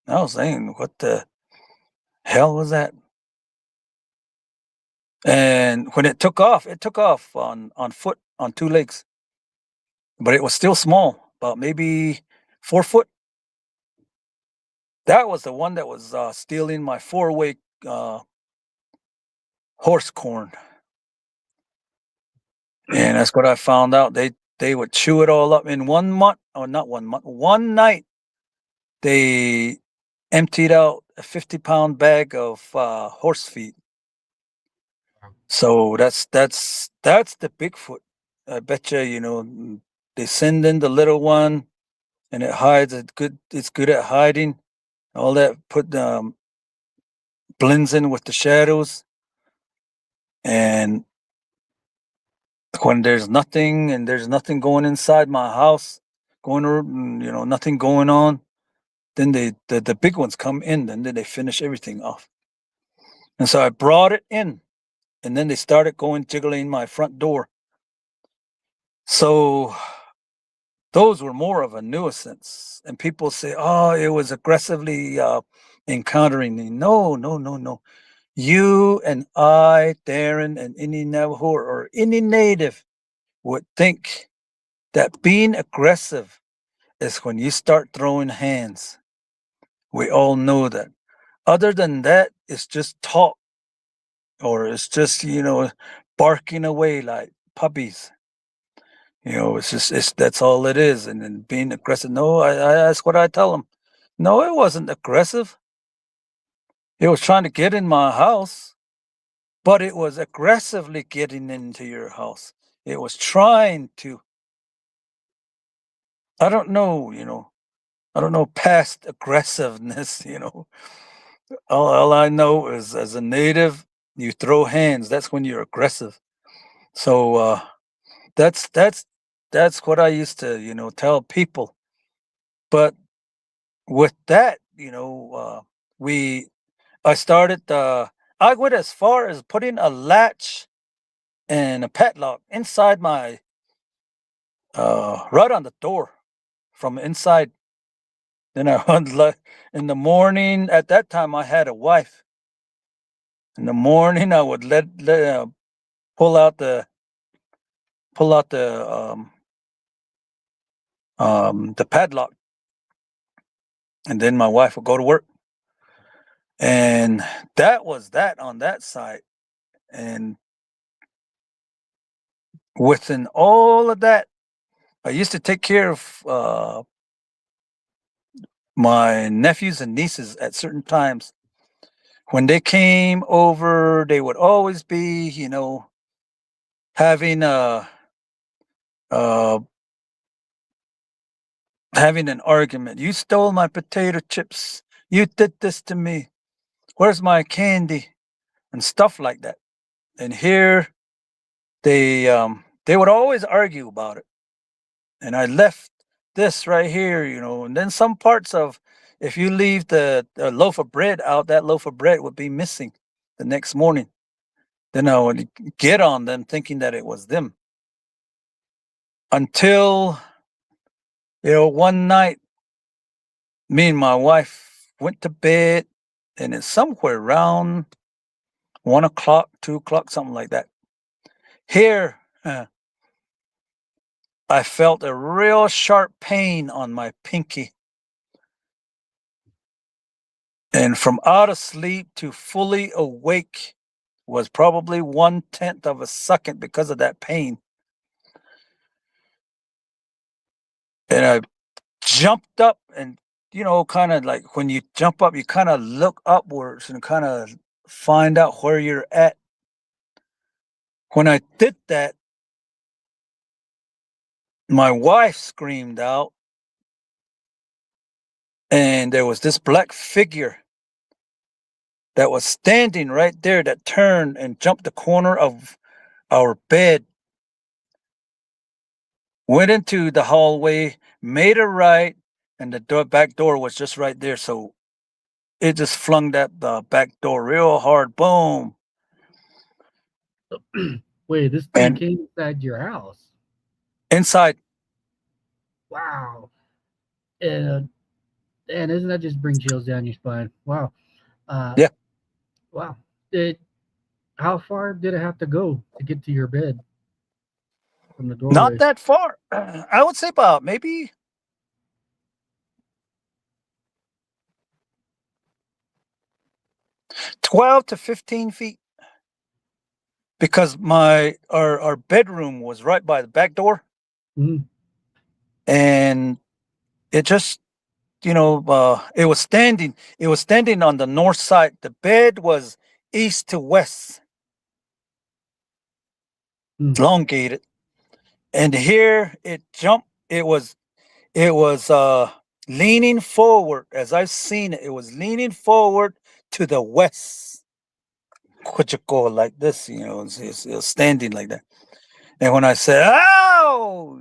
D: And I was saying, what the hell was that? And when it took off on foot, on two legs. But it was still small, about maybe 4 foot. That was the one that was stealing my 4-way horse corn. And that's what I found out. They would chew it all up in 1 month, or not 1 month, one night. They emptied out a 50-pound bag of horse feed. So that's the Bigfoot. I bet you, they send in the little one, and it hides. It's good at hiding. All that blends in with the shadows. And when there's nothing, and there's nothing going inside my house, nothing going on, then the big ones come in, and then they finish everything off. And so I brought it in, and then they started jiggling my front door. So those were more of a nuisance. And people say, oh, it was aggressively encountering me. No, no, no, no. You and I, Darren, and any Navajo or any native would think that being aggressive is when you start throwing hands. We all know that. Other than that, it's just talk, or it's just, barking away like puppies. It's that's all it is. And then being aggressive. No, that's what I tell them. No, it wasn't aggressive. It was trying to get in my house, but it was aggressively getting into your house. It was trying to, I don't know, I don't know past aggressiveness, All I know is as a native, you throw hands, that's when you're aggressive. So that's what I used to, tell people. But with that, I started I went as far as putting a latch and a padlock inside my right on the door from inside. Then I went in the morning. At that time, I had a wife. In the morning, I would pull out the the padlock, and then my wife would go to work. And that was that on that side. And within all of that, I used to take care of my nephews and nieces at certain times. When they came over, they would always be, having uh, having an argument. You stole my potato chips. You did this to me. Where's my candy? And stuff like that. And here they would always argue about it. And I left this right here, and then some parts of, if you leave the loaf of bread out, that loaf of bread would be missing the next morning. Then I would get on them thinking that it was them. Until, one night, me and my wife went to bed, and it's somewhere around 1 o'clock, 2 o'clock, something like that. Here, I felt a real sharp pain on my pinky. And from out of sleep to fully awake was probably 1/10 of a second because of that pain. And I jumped up and, kind of like when you jump up, you kind of look upwards and kind of find out where you're at. When I did that, my wife screamed out, and there was this black figure that was standing right there that turned and jumped the corner of our bed, went into the hallway, made a right, and the back door was just right there. So it just flung that back door real hard. Boom.
E: Wait, this thing came inside your house?
D: Inside.
E: Wow. And doesn't that just bring chills down your spine? Wow.
D: Yeah.
E: Wow. How far did it have to go to get to your bed from the doorway?
D: Not that far. I would say about maybe 12 to 15 feet. Because our bedroom was right by the back door.
E: Mm.
D: And it just, it was standing on the north side. The bed was east to west. Elongated. And here it jumped. It was leaning forward. As I've seen it, it was leaning forward to the west. What you call like this, it's standing like that. And when I said, "Ow!"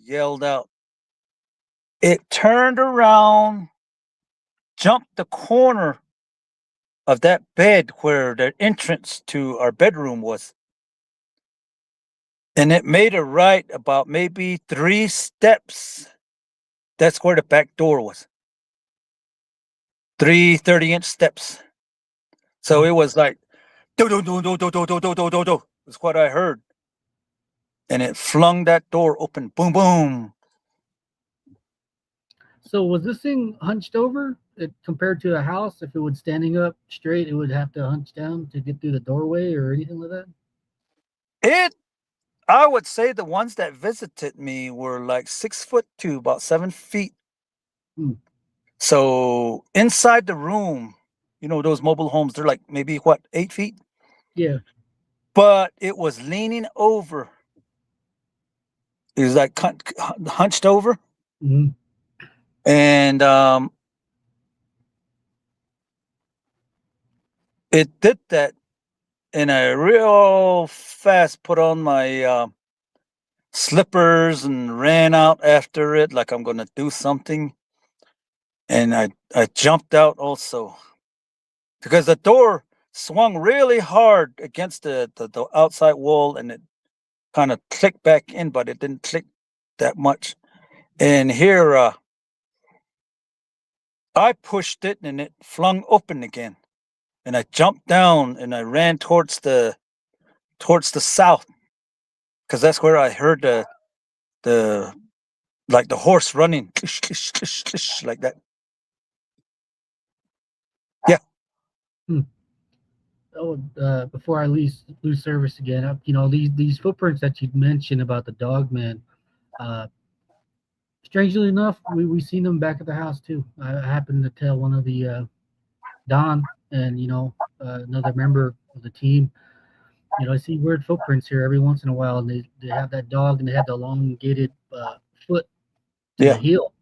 D: Yelled out, it turned around, jumped the corner of that bed where the entrance to our bedroom was. And it made a right about maybe 3 steps. That's where the back door was. 3 30-inch steps. So it was like, do, do, do, do, do, do, do, do, do, do, do. That's what I heard. And it flung that door open. Boom, boom.
E: So was this thing hunched over compared to a house? If it was standing up straight, it would have to hunch down to get through the doorway or anything like that?
D: I would say the ones that visited me were like 6 foot to about 7 feet. So inside the room, those mobile homes, they're like maybe 8 feet?
E: Yeah.
D: But it was leaning over. It was like hunched over.
E: Mm-hmm.
D: And it did that. And I real fast put on my slippers and ran out after it like I'm going to do something. And I jumped out also. Because the door swung really hard against the outside wall, and it kind of clicked back in, but it didn't click that much. And here I pushed it and it flung open again. And I jumped down and I ran towards the south, because that's where I heard the like the horse running like that. Yeah.
E: Oh, before I lose service again, these footprints that you mentioned about the Dogman, strangely enough, we seen them back at the house too. I happened to tell one of the Don and another member of the team. I see weird footprints here every once in a while, and they have that dog, and they have the elongated foot to the heel.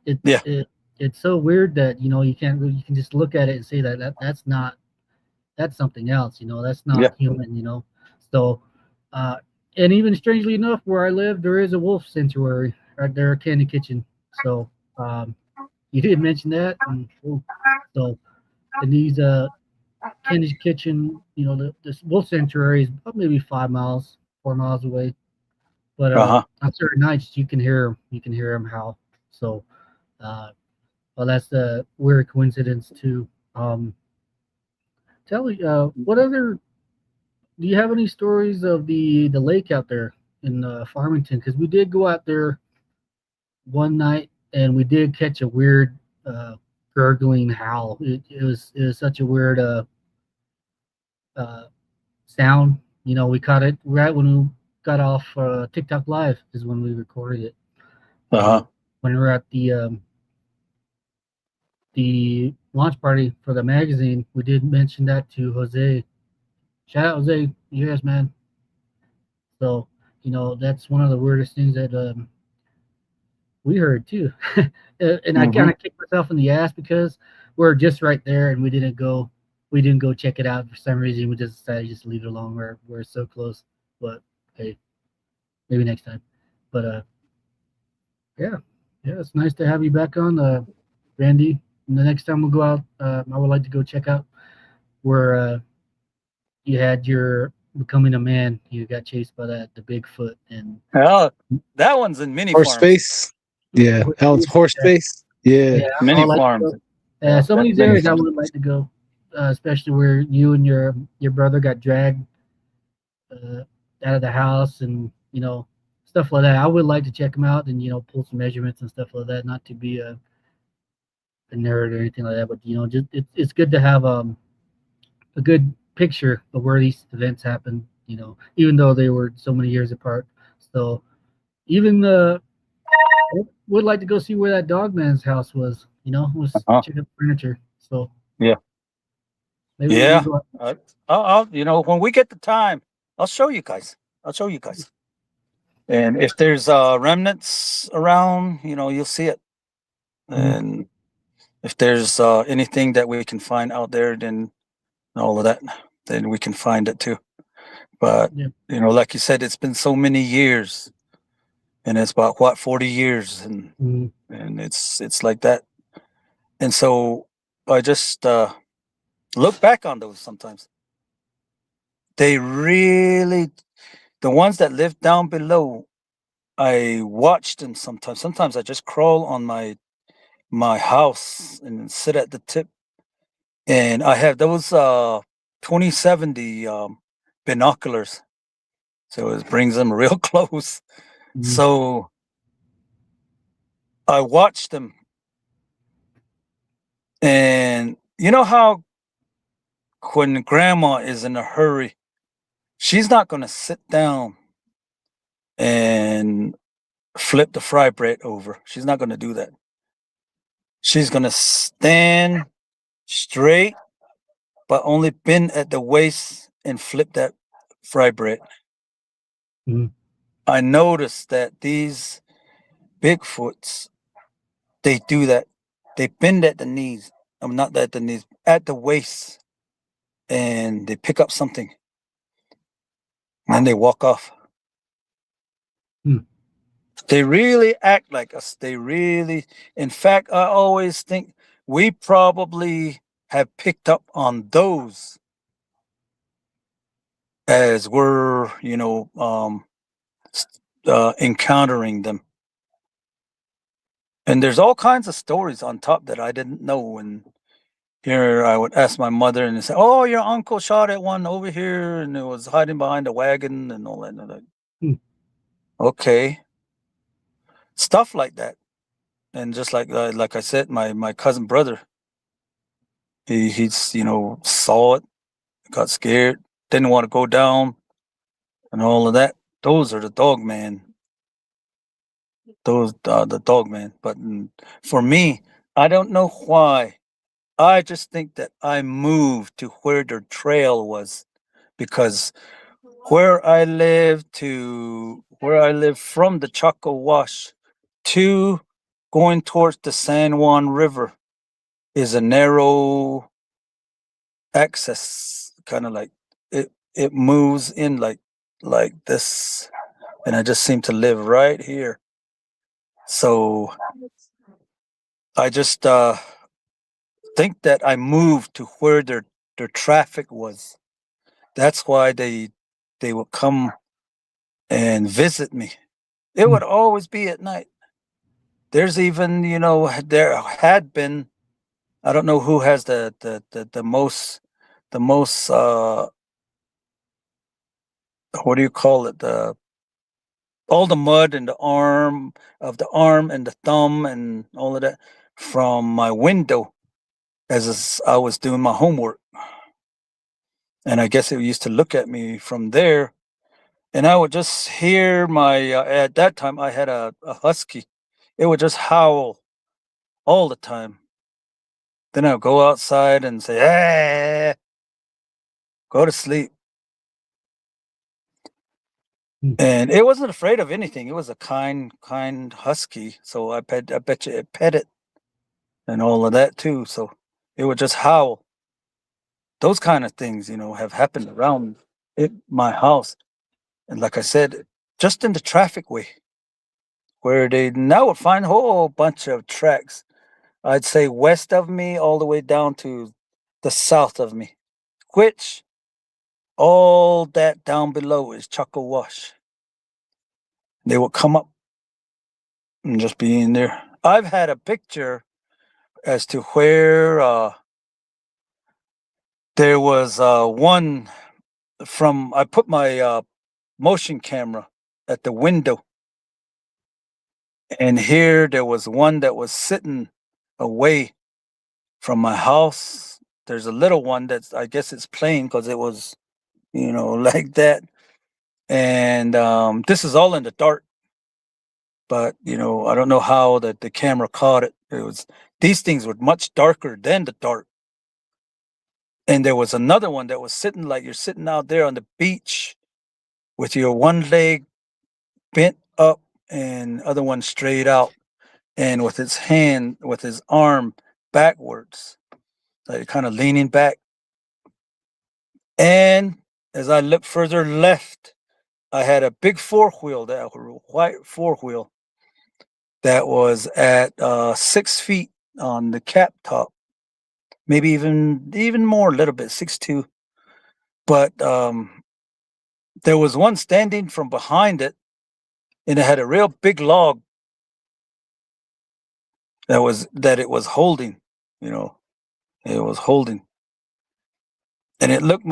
E: It's so weird that you can just look at it and say that's something else. That's not human. So and even strangely enough, where I live, there is a wolf sanctuary right there, Candy Kitchen. So you did mention that, and so in these Candy Kitchen, this wolf sanctuary is about maybe 4 miles away. But on certain nights, you can hear them howl. So, well, that's a weird coincidence too. Tell me, what other? Do you have any stories of the lake out there in Farmington? Because we did go out there one night and we did catch a weird gurgling howl. It was such a weird sound. We caught it right when we got off TikTok Live is when we recorded it. When we were at the launch party for the magazine, we did mention that to Jose. Shout out Jose, you guys, man. So that's one of the weirdest things that we heard too. And I kind of kicked myself in the ass because we're just right there and we didn't go check it out for some reason. We just decided to just leave it alone. We're so close. But hey, maybe next time. But yeah, it's nice to have you back on, Randy. And the next time we go out, I would like to go check out where you had your becoming a man. You got chased by the Bigfoot, and
D: that one's in mini
B: horse
D: farms.
B: space. Yeah, that one's horse space. Yeah,
D: mini farms.
E: Some of these areas I would like to go, especially where you and your brother got dragged out of the house, and stuff like that. I would like to check them out and pull some measurements and stuff like that. Not to be a nerd or anything like that, but just it's good to have a good picture of where these events happened. Even though they were so many years apart. So even would like to go see where that Dogman's house was. Check out furniture. So
D: maybe I'll when we get the time, I'll show you guys. And if there's remnants around, you'll see it. And if there's anything that we can find out there, then all of that, then we can find it too. But like you said, it's been so many years, and it's about 40 years, and it's like that. And so I just look back on those sometimes. They really The ones that live down below, I watch them sometimes. Sometimes I just crawl on my house and sit at the tip. And I have those 2070 binoculars. So it brings them real close. So I watch them. And you know how when grandma is in a hurry, she's not going to sit down and flip the fry bread over. She's not going to do that. She's going to stand straight, but only bend at the waist and flip that fry bread. I noticed that these Bigfoots, they do that. They bend at the knees. Not at the knees, at the waist. And they pick up something. And then they walk off. They really act like us. They really, in fact, I always think we probably have picked up on those as we're, encountering them. And there's all kinds of stories on top that I didn't know. And here I would ask my mother and say, "Oh, your uncle shot at one over here and it was hiding behind a wagon and all that." And like, okay. Stuff like that. And just like I said, my cousin brother, he's saw it, got scared, didn't want to go down, and all of that. Those are the Dogman. Those the Dogman. But for me, I don't know why. I just think that I moved to where their trail was, because where I live from the Chaco Wash to going towards the San Juan River is a narrow access, kind of like it moves in like this, and I just seem to live right here. So I just think that I moved to where their traffic was. That's why they would come and visit me. It would always be at night. There's even, there had been, I don't know who has the most what do you call it? All the mud in the arm and the thumb and all of that from my window as I was doing my homework. And I guess it used to look at me from there. And I would just hear at that time I had a husky. It would just howl all the time. Then I would go outside and say, "Hey, go to sleep." And it wasn't afraid of anything. It was a kind husky. So I bet you it pet it and all of that too. So it would just howl. Those kind of things, have happened around my house. And like I said, just in the traffic way, where they now would find a whole bunch of tracks. I'd say west of me all the way down to the south of me, which all that down below is Chaco Wash. They would come up and just be in there. I've had a picture as to where there was one I put my motion camera at the window. And here there was one that was sitting away from my house. There's a little one that's, I guess it's playing because it was, like that. And this is all in the dark. But, I don't know how the camera caught it. These things were much darker than the dark. And there was another one that was sitting like you're sitting out there on the beach with your one leg bent up and other one straight out, and with his arm backwards, like kind of leaning back. And as I looked further left, I had a big white 4-wheel that was at 6 feet on the cap top, maybe even more, a little bit, 6'2". But there was one standing from behind it, and it had a real big log that it was holding, it was holding. And it looked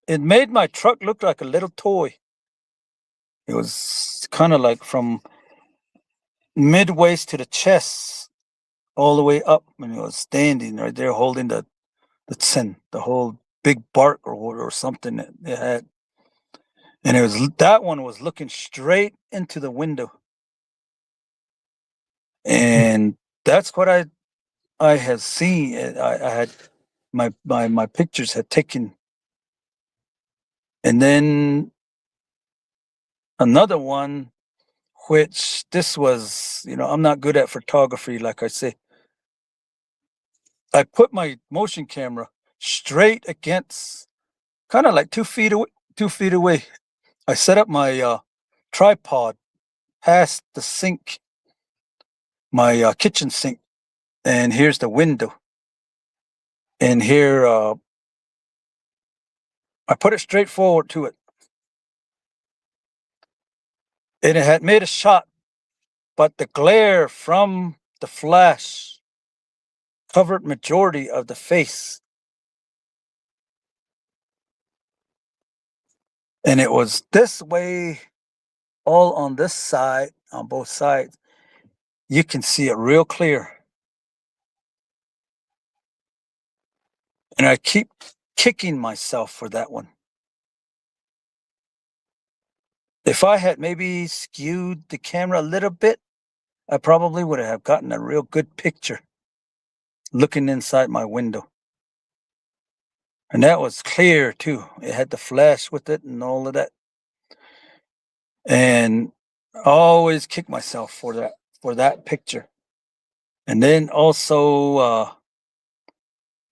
D: it made my truck look like a little toy. It was kind of like from midwaist to the chest all the way up, and it was standing right there holding the whole big bark or something that it had. And that one was looking straight into the window. And that's what I had seen. I had my pictures had taken. And then another one, which this was, I'm not good at photography, like I say. I put my motion camera straight against, kind of like 2 feet away. 2 feet away. I set up my tripod past the sink, my kitchen sink, and here's the window. And here, I put it straight forward to it. And it had made a shot, but the glare from the flash covered majority of the face. And it was this way, all on this side, on both sides. You can see it real clear. And I keep kicking myself for that one. If I had maybe skewed the camera a little bit, I probably would have gotten a real good picture looking inside my window. And that was clear too. It had the flash with it and all of that. And I always kick myself for that picture. And then also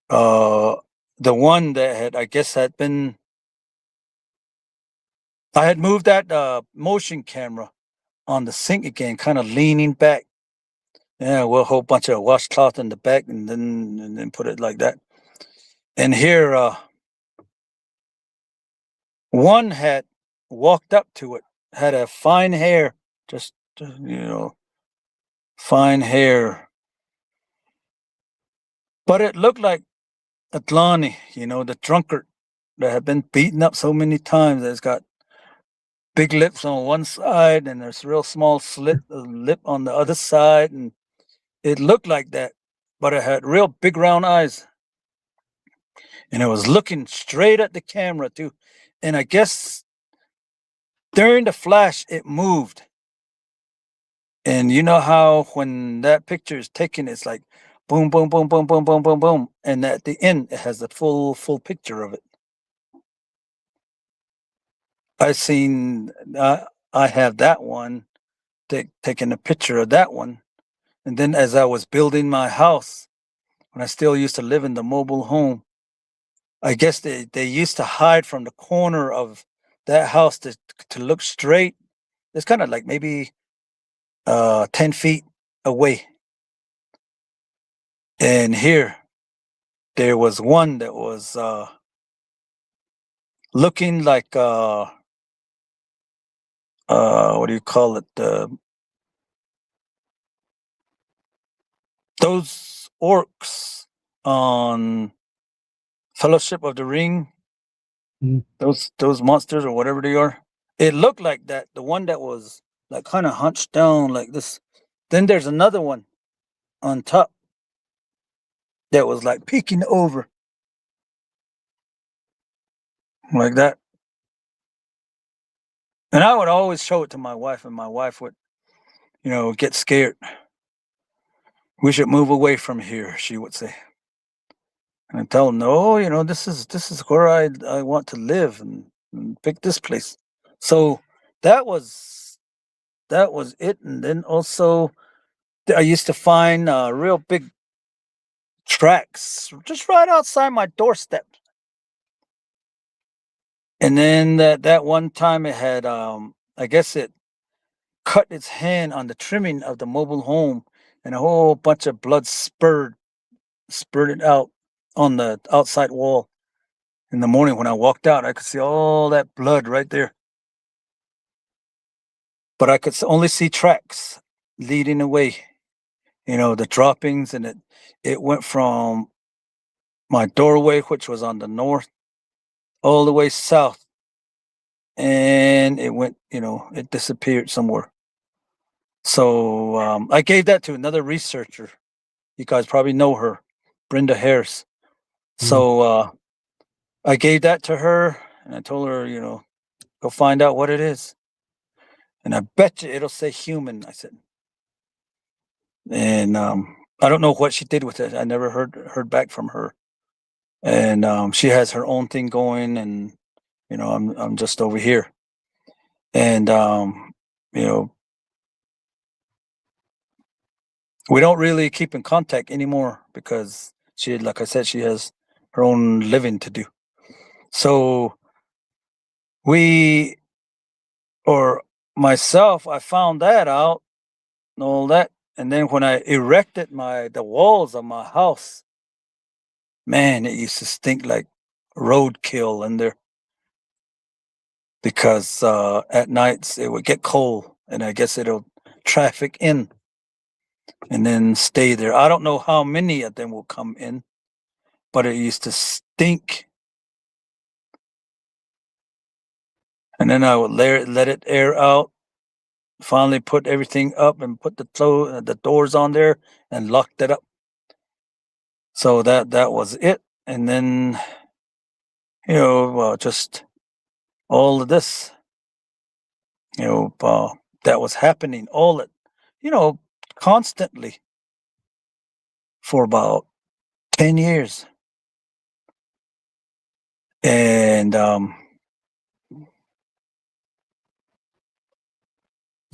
D: the one that I had moved that motion camera on the sink again, kind of leaning back. Yeah, well, a whole bunch of washcloth in the back, and then put it like that. And here, one had walked up to it, had a fine hair, just fine hair, but it looked like a Atlani, the drunkard that had been beaten up so many times. That's got big lips on one side, and there's a real small slit of lip on the other side, and it looked like that, but it had real big round eyes. And it was looking straight at the camera too. And I guess during the flash, it moved. And you know how when that picture is taken, it's like boom, boom, boom, boom, boom, boom, boom, boom. And at the end, it has the full picture of it. I have that one, taking a picture of that one. And then as I was building my house, when I still used to live in the mobile home, I guess they used to hide from the corner of that house to look straight. It's kind of like maybe 10 feet away. And here, there was one that was looking like, what do you call it? Those orcs on Fellowship of the Ring, those monsters or whatever they are. It looked like that. The one that was like kind of hunched down like this. Then there's another one on top that was like peeking over like that. And I would always show it to my wife, and my wife would, get scared. We should move away from here, she would say. And I tell them, no, this is where I want to live and pick this place. So that was it. And then also I used to find real big tracks just right outside my doorstep. And then that one time it had, I guess it cut its hand on the trimming of the mobile home, and a whole bunch of blood spurted out on the outside wall. in the morning when I walked out, I could see all that blood right there. But I could only see tracks leading away, the droppings, and it went from my doorway, which was on the north, all the way south. And it went, it disappeared somewhere. So I gave that to another researcher. You guys probably know her, Brenda Harris. So I gave that to her, and I told her, go find out what it is. And I bet you it'll say human, I said. And I don't know what she did with it. I never heard back from her. And she has her own thing going, and I'm just over here. And we don't really keep in contact anymore because she, like I said, she has her own living to do. So myself, I found that out and all that. And then when I erected the walls of my house, man, it used to stink like roadkill in there. Because at nights it would get cold, and I guess it'll traffic in and then stay there. I don't know how many of them will come in, but it used to stink. And then I would let it air out, finally put everything up and put the doors on there and locked it up. So that was it. And then, just all of this, that was happening constantly for about 10 years. And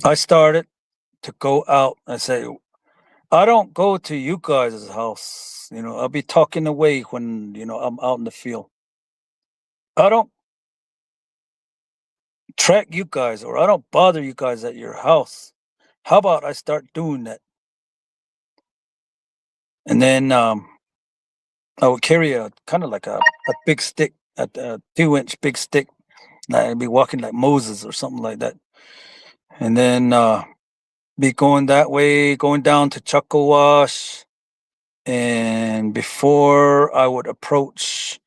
D: I started to go out. I say, I don't go to you guys' house. I'll be talking away when, I'm out in the field. I don't track you guys, or I don't bother you guys at your house. How about I start doing that? And then I would carry a kind of like a big stick, a 2-inch big stick. I'd be walking like Moses or something like that. And then be going that way, going down to Chuckawash. And before I would approach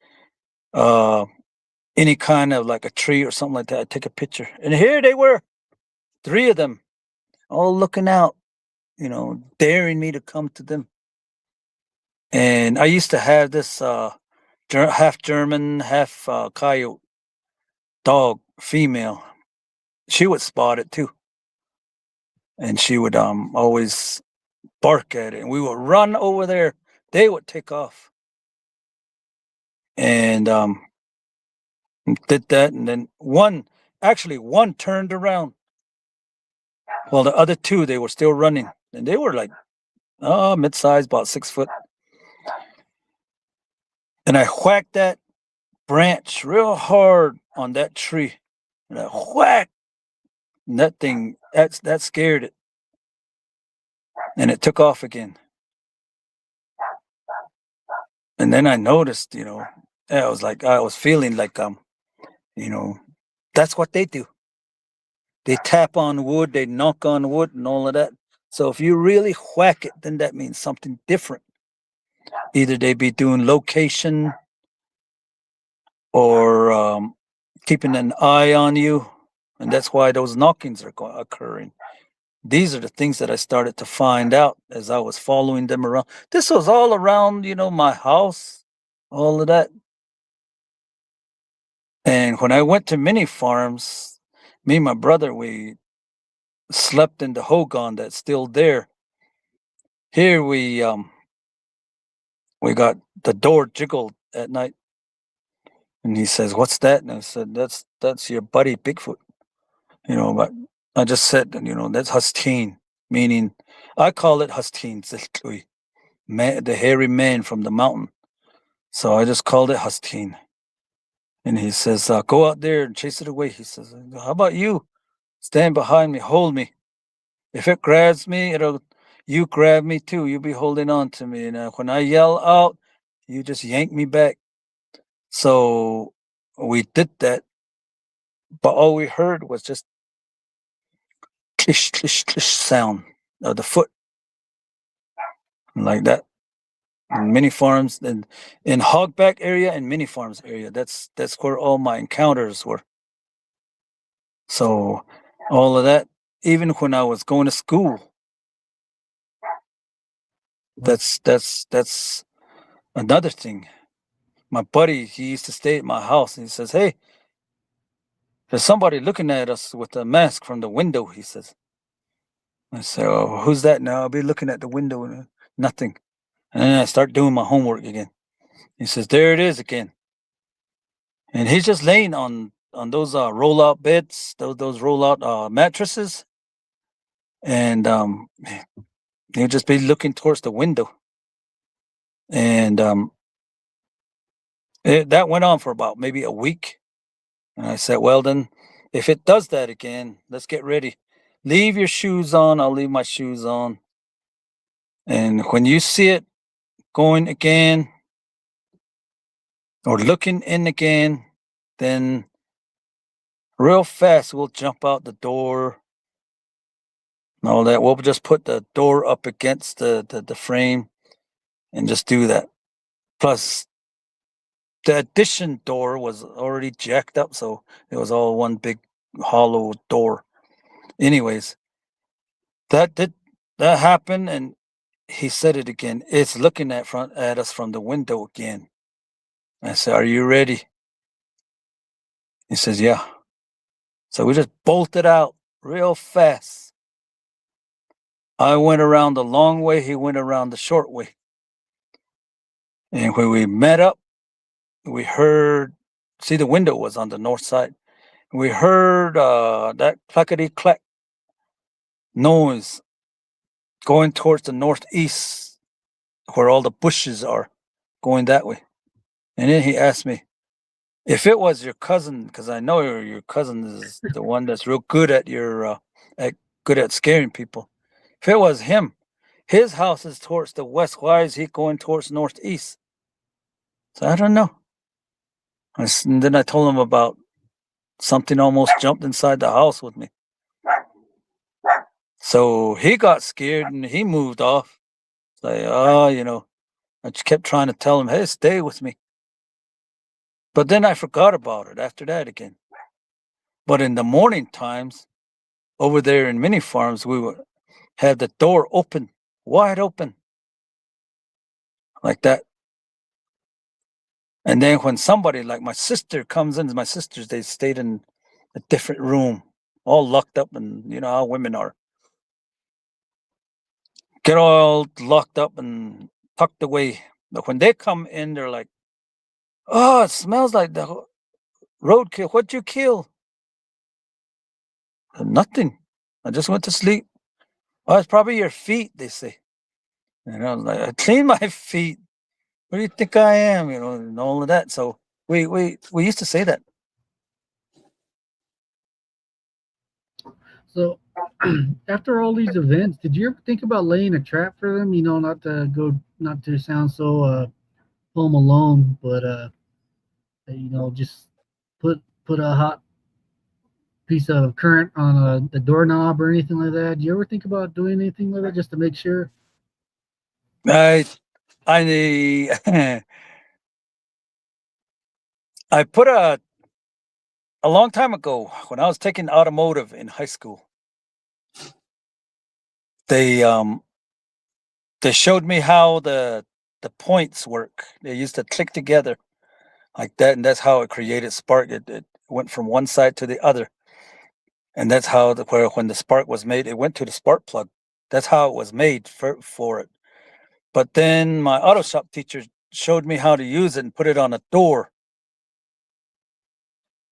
D: any kind of like a tree or something like that, I'd take a picture. And here they were, 3 of them, all looking out, daring me to come to them. And I used to have this half German, half coyote dog, female. She would spot it too. And she would always bark at it. And we would run over there. They would take off. And did that. And then one turned around while the other 2, they were still running. And they were like mid-size, about 6 foot. And I whacked that branch real hard on that tree. And I whacked. And that thing, that scared it. And it took off again. And then I noticed, I was feeling like, that's what they do. They tap on wood, they knock on wood and all of that. So if you really whack it, then that means something different. Either they be doing location or keeping an eye on you. And that's why those knockings are occurring. These are the things that I started to find out as I was following them around. This was all around, my house, all of that. And when I went to mini farms, me and my brother, we slept in the hogan that's still there. Here we got the door jiggled at night. And he says, "What's that?" And I said, That's your buddy Bigfoot. But I just said, that's Husteen, meaning I call it Husteen, the hairy man from the mountain. So I just called it Husteen. And he says, go out there and chase it away. He says, how about you? Stand behind me, hold me. If it grabs me, you grab me too. You'll be holding on to me. And when I yell out, you just yank me back. So we did that, but all we heard was just clish, clish, clish sound of the foot, like that. In mini farms and in hogback area and mini farms area. That's where all my encounters were. So all of that, even when I was going to school, that's another thing. My buddy, he used to stay at my house, and he says, "Hey, there's somebody looking at us with a mask from the window," he says. I say, "Oh, who's that now? I'll be looking at the window and nothing." And then I start doing my homework again. He says, "There it is again." And he's just laying on those roll-out beds, those roll-out mattresses, and he'll just be looking towards the window. And that went on for about maybe a week. And I said, "Well, then, if it does that again, let's get ready. Leave your shoes on. I'll leave my shoes on. And when you see it going again or looking in again, then real fast we'll jump out the door and all that. We'll just put the door up against the frame and just do that. Plus, the addition door was already jacked up, so it was all one big hollow door. Anyways, that happened, and he said it again. It's looking at us from the window again. I said, "Are you ready?" He says, "Yeah." So we just bolted out real fast. I went around the long way. He went around the short way. And when we met up, we heard, see, the window was on the north side. We heard that clackety clack noise going towards the northeast where all the bushes are, going that way. And then he asked me, if it was your cousin, because I know your cousin is the one that's real good at good at scaring people. If it was him, his house is towards the west. Why is he going towards northeast? So I don't know. And then I told him about something almost jumped inside the house with me. So he got scared and he moved off. Like, I just kept trying to tell him, "Hey, stay with me." But then I forgot about it after that again. But in the morning times, over there in mini farms, we would have the door open, wide open, like that. And then when somebody like my sister comes in, my sisters, they stayed in a different room, all locked up, and you know how women are. Get all locked up and tucked away. But when they come in, they're like, "Oh, it smells like the roadkill. What'd you kill?" "Nothing. I just went to sleep." "Oh, it's probably your feet," they say. And I was like, "I clean my feet. What do you think I am?" And all of that. So we used to say that.
E: So after all these events, did you ever think about laying a trap for them? Not to sound so home alone, but just put a hot piece of current on the doorknob or anything like that. Do you ever think about doing anything like that just to make sure?
D: I I put a long time ago when I was taking automotive in high school. They showed me how the points work. They used to click together like that, and that's how it created spark. It went from one side to the other, and that's how when the spark was made, it went to the spark plug. That's how it was made for it. But then my auto shop teacher showed me how to use it and put it on a door,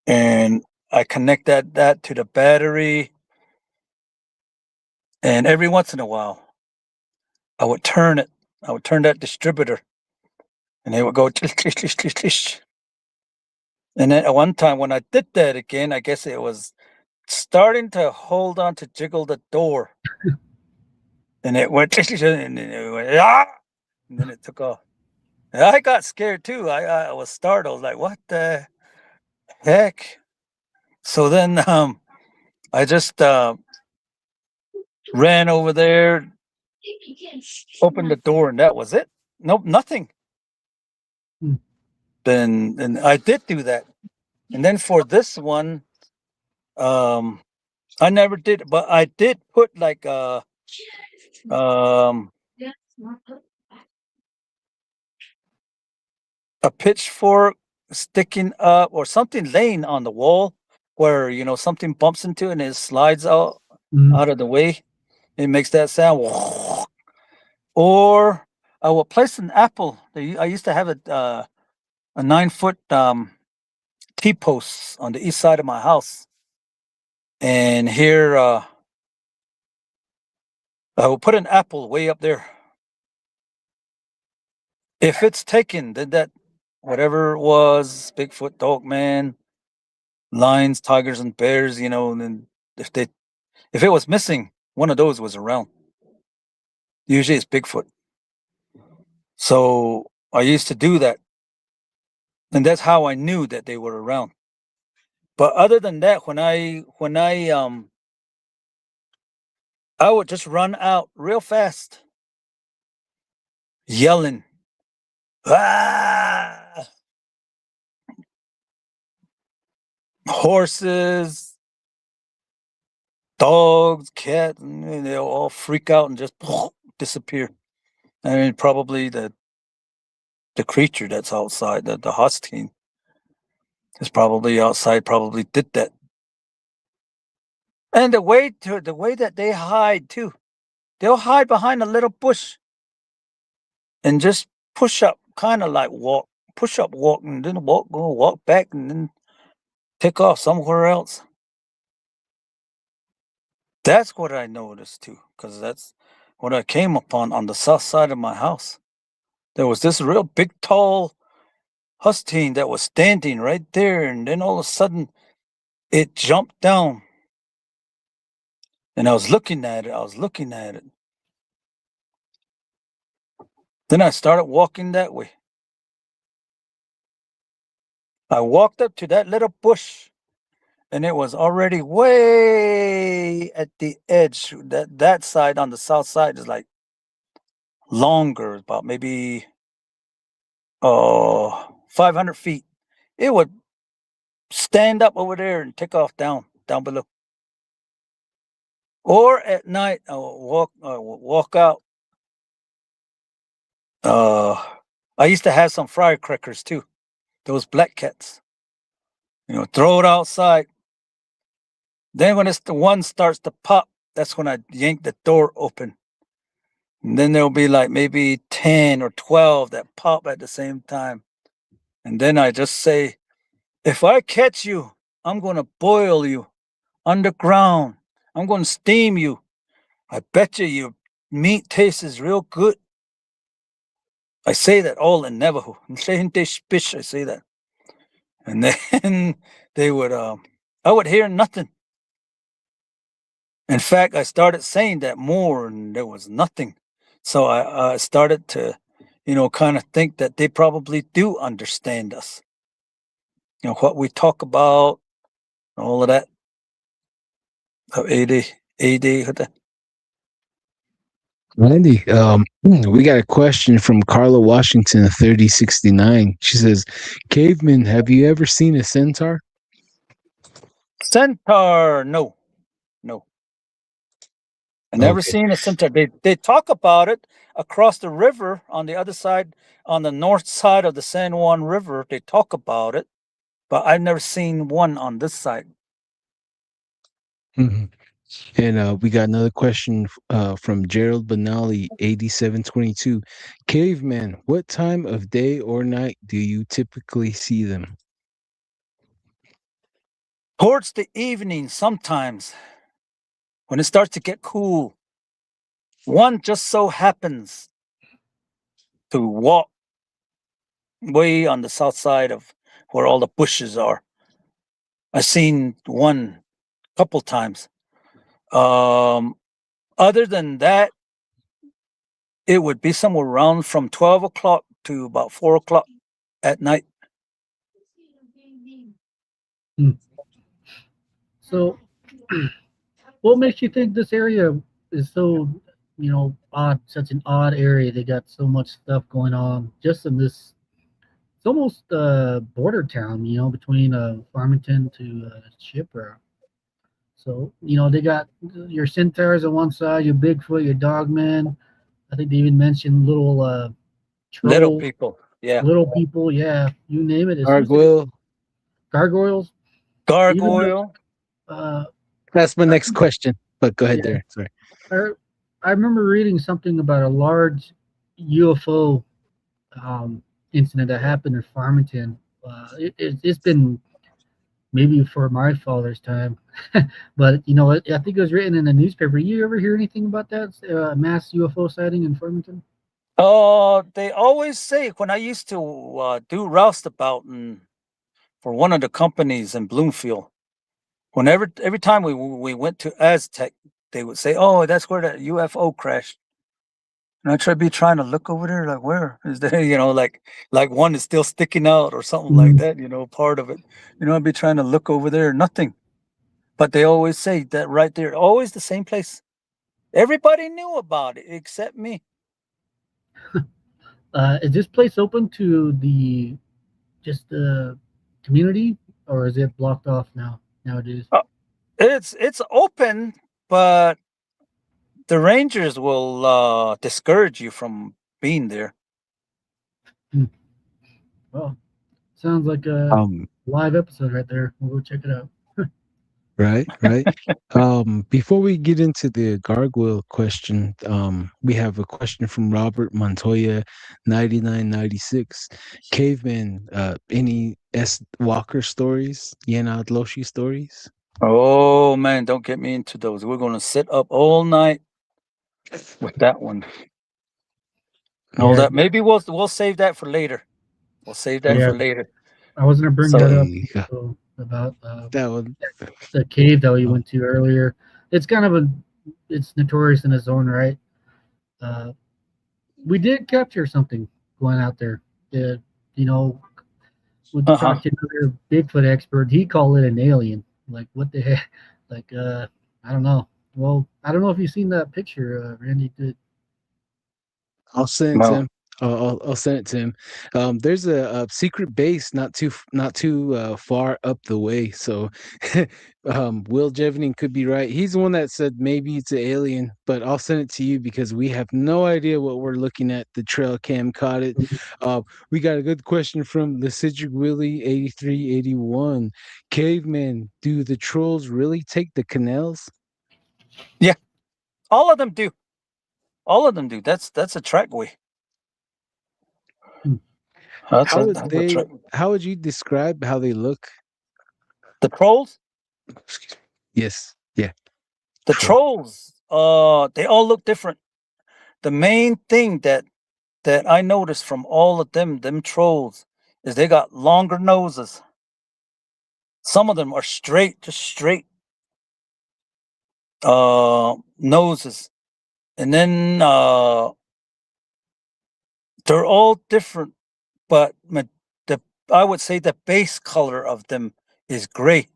D: and I connect that to the battery, and every once in a while, I would turn it. I would turn that distributor, and it would go tish, tish, tish, tish, tish. And then at one time when I did that again, I guess it was starting to hold on to jiggle the door. And it went, and then it went, ah! And then it took off. I got scared too. I was startled, like, what the heck? So then I just ran over there, opened the door, and that was it. Nope, nothing.
E: Hmm.
D: Then and I did do that. And then for this one, I never did, but I did put like um a pitchfork sticking up or something laying on the wall where something bumps into it and it slides out
E: Mhm.
D: out of the way. It makes that sound. Or I will place an apple. I used to have a 9-foot T-post on the east side of my house, and here I will put an apple way up there. If it's taken, then that whatever it was, Bigfoot, Dogman, lions, tigers, and bears, and then if it was missing, one of those was around. Usually it's Bigfoot. So I used to do that. And that's how I knew that they were around. But other than that, I would just run out real fast, yelling, ah, horses, dogs, cats, and they'll all freak out and just disappear. I mean, probably the creature that's outside, the hostile is probably outside, probably did that. And the way that they hide too, they'll hide behind a little bush and just push up, kind of like walk, push up, walk, and then walk back, and then take off somewhere else. That's what I noticed too, because that's what I came upon on the south side of my house. There was this real big, tall husky that was standing right there, and then all of a sudden it jumped down, and I was looking at it. Then I started walking that way. I walked up to that little bush, and it was already way at the edge. That side on the south side is like longer, about maybe 500 feet. It would stand up over there and take off down below. Or at night, I would walk out. I used to have some firecrackers too. Those black cats. Throw it outside. Then when the one starts to pop, that's when I yank the door open. And then there'll be like maybe 10 or 12 that pop at the same time. And then I just say, if I catch you, I'm going to boil you underground. I'm going to steam you. I bet you your meat tastes real good. I say that all in Navajo. I say that. And then they would, I would hear nothing. In fact, I started saying that more and there was nothing. So I started to, kind of think that they probably do understand us. What we talk about, all of that. AD.
B: Andy, we got a question from Carla Washington, 3069. She says, Caveman, have you ever seen a centaur?
D: Centaur, no. I never seen a centaur. They talk about it across the river on the other side, on the north side of the San Juan River. They talk about it, but I've never seen one on this side.
B: Mm-hmm. And we got another question from Gerald Benali, 8722. Caveman, what time of day or night do you typically see them?
D: Towards the evening, sometimes, when it starts to get cool. One just so happens to walk way on the south side of where all the bushes are. I've seen one couple times. Other than that, it would be somewhere around from 12 o'clock to about 4 o'clock at night.
E: So, what makes you think this area is so, odd? Such an odd area. They got so much stuff going on just in this. It's almost border town, between Farmington to Shipra. So, they got your Centaurs on one side, your Bigfoot, your Dogman. I think they even mentioned little
D: Little
E: trolls,
D: people, yeah.
E: little people, yeah, you name it.
B: Gargoyle.
E: Gargoyles.
D: Gargoyle.
B: That's my next question. But go ahead there. Sorry.
E: I remember reading something about a large UFO incident that happened in Farmington. It's been maybe for my father's time, but I think it was written in the newspaper. You ever hear anything about that mass UFO sighting in Farmington?
D: They always say when I used to do roustabout for one of the companies in Bloomfield, every time we went to Aztec, they would say, "Oh, that's where that UFO crashed." And I trying to look over there, like, where is there, like one is still sticking out or something like that, part of it. I'd be trying to look over there, nothing. But they always say that right there, always the same place. Everybody knew about it except me.
E: Is this place open to just the community, or is it blocked off nowadays?
D: It's open, but the rangers will discourage you from being there.
E: Well, sounds like a live episode right there. We'll go check it out.
B: Right. Before we get into the gargoyle question, we have a question from Robert Montoya, 9996. Caveman, any S. Walker stories? Yenad Loshi stories?
D: Oh man, don't get me into those. We're gonna sit up all night with that one. All that. Maybe we'll save that for later. We'll save that for later.
E: I was gonna bring that up about
B: that one.
E: The cave that we went to earlier. It's kind of it's notorious in its own right. We did capture something going out there. We talked to another Bigfoot expert. He called it an alien. Like, what the heck? Like, I don't know. Well, I don't know if you've seen that picture, Randy.
B: I'll send it to him. I'll send it to him. There's a secret base not too far up the way. So Will Jevening could be right. He's the one that said maybe it's an alien, but I'll send it to you because we have no idea what we're looking at. The trail cam caught it. We got a good question from the Cedric Willie 8381. Caveman, do the trolls really take the canals?
D: Yeah, all of them do. All of them do. That's a trackway.
B: How would you describe how they look?
D: The trolls?
B: Yes. Yeah.
D: The trolls, they all look different. The main thing that I noticed from all of them trolls, is they got longer noses. Some of them are just straight noses. And then they're all different, but I would say the base color of them is gray.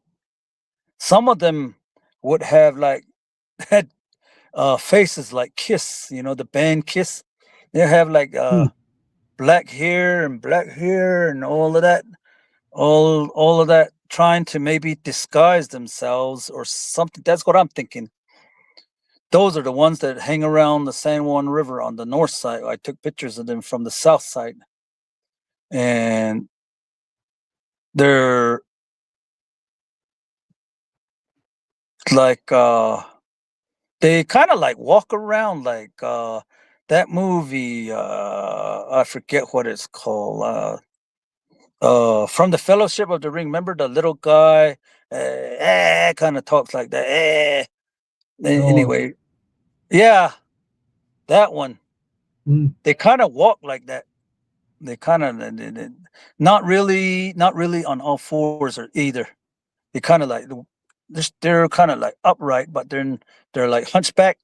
D: Some of them would have like had faces like Kiss, the band Kiss. They have like black hair and all of that, all of that, trying to maybe disguise themselves or something. That's what I'm thinking. Those are the ones that hang around the San Juan River on the north side. I took pictures of them from the south side, and they're like they kind of like walk around like that movie, I forget what it's called, from the Fellowship of the Ring. Remember the little guy kind of talks like that. Anyway, yeah, that one. They kind of walk like that. They kind of not really on all fours or either. They kind of like they're kind of like upright, but they're like hunchback.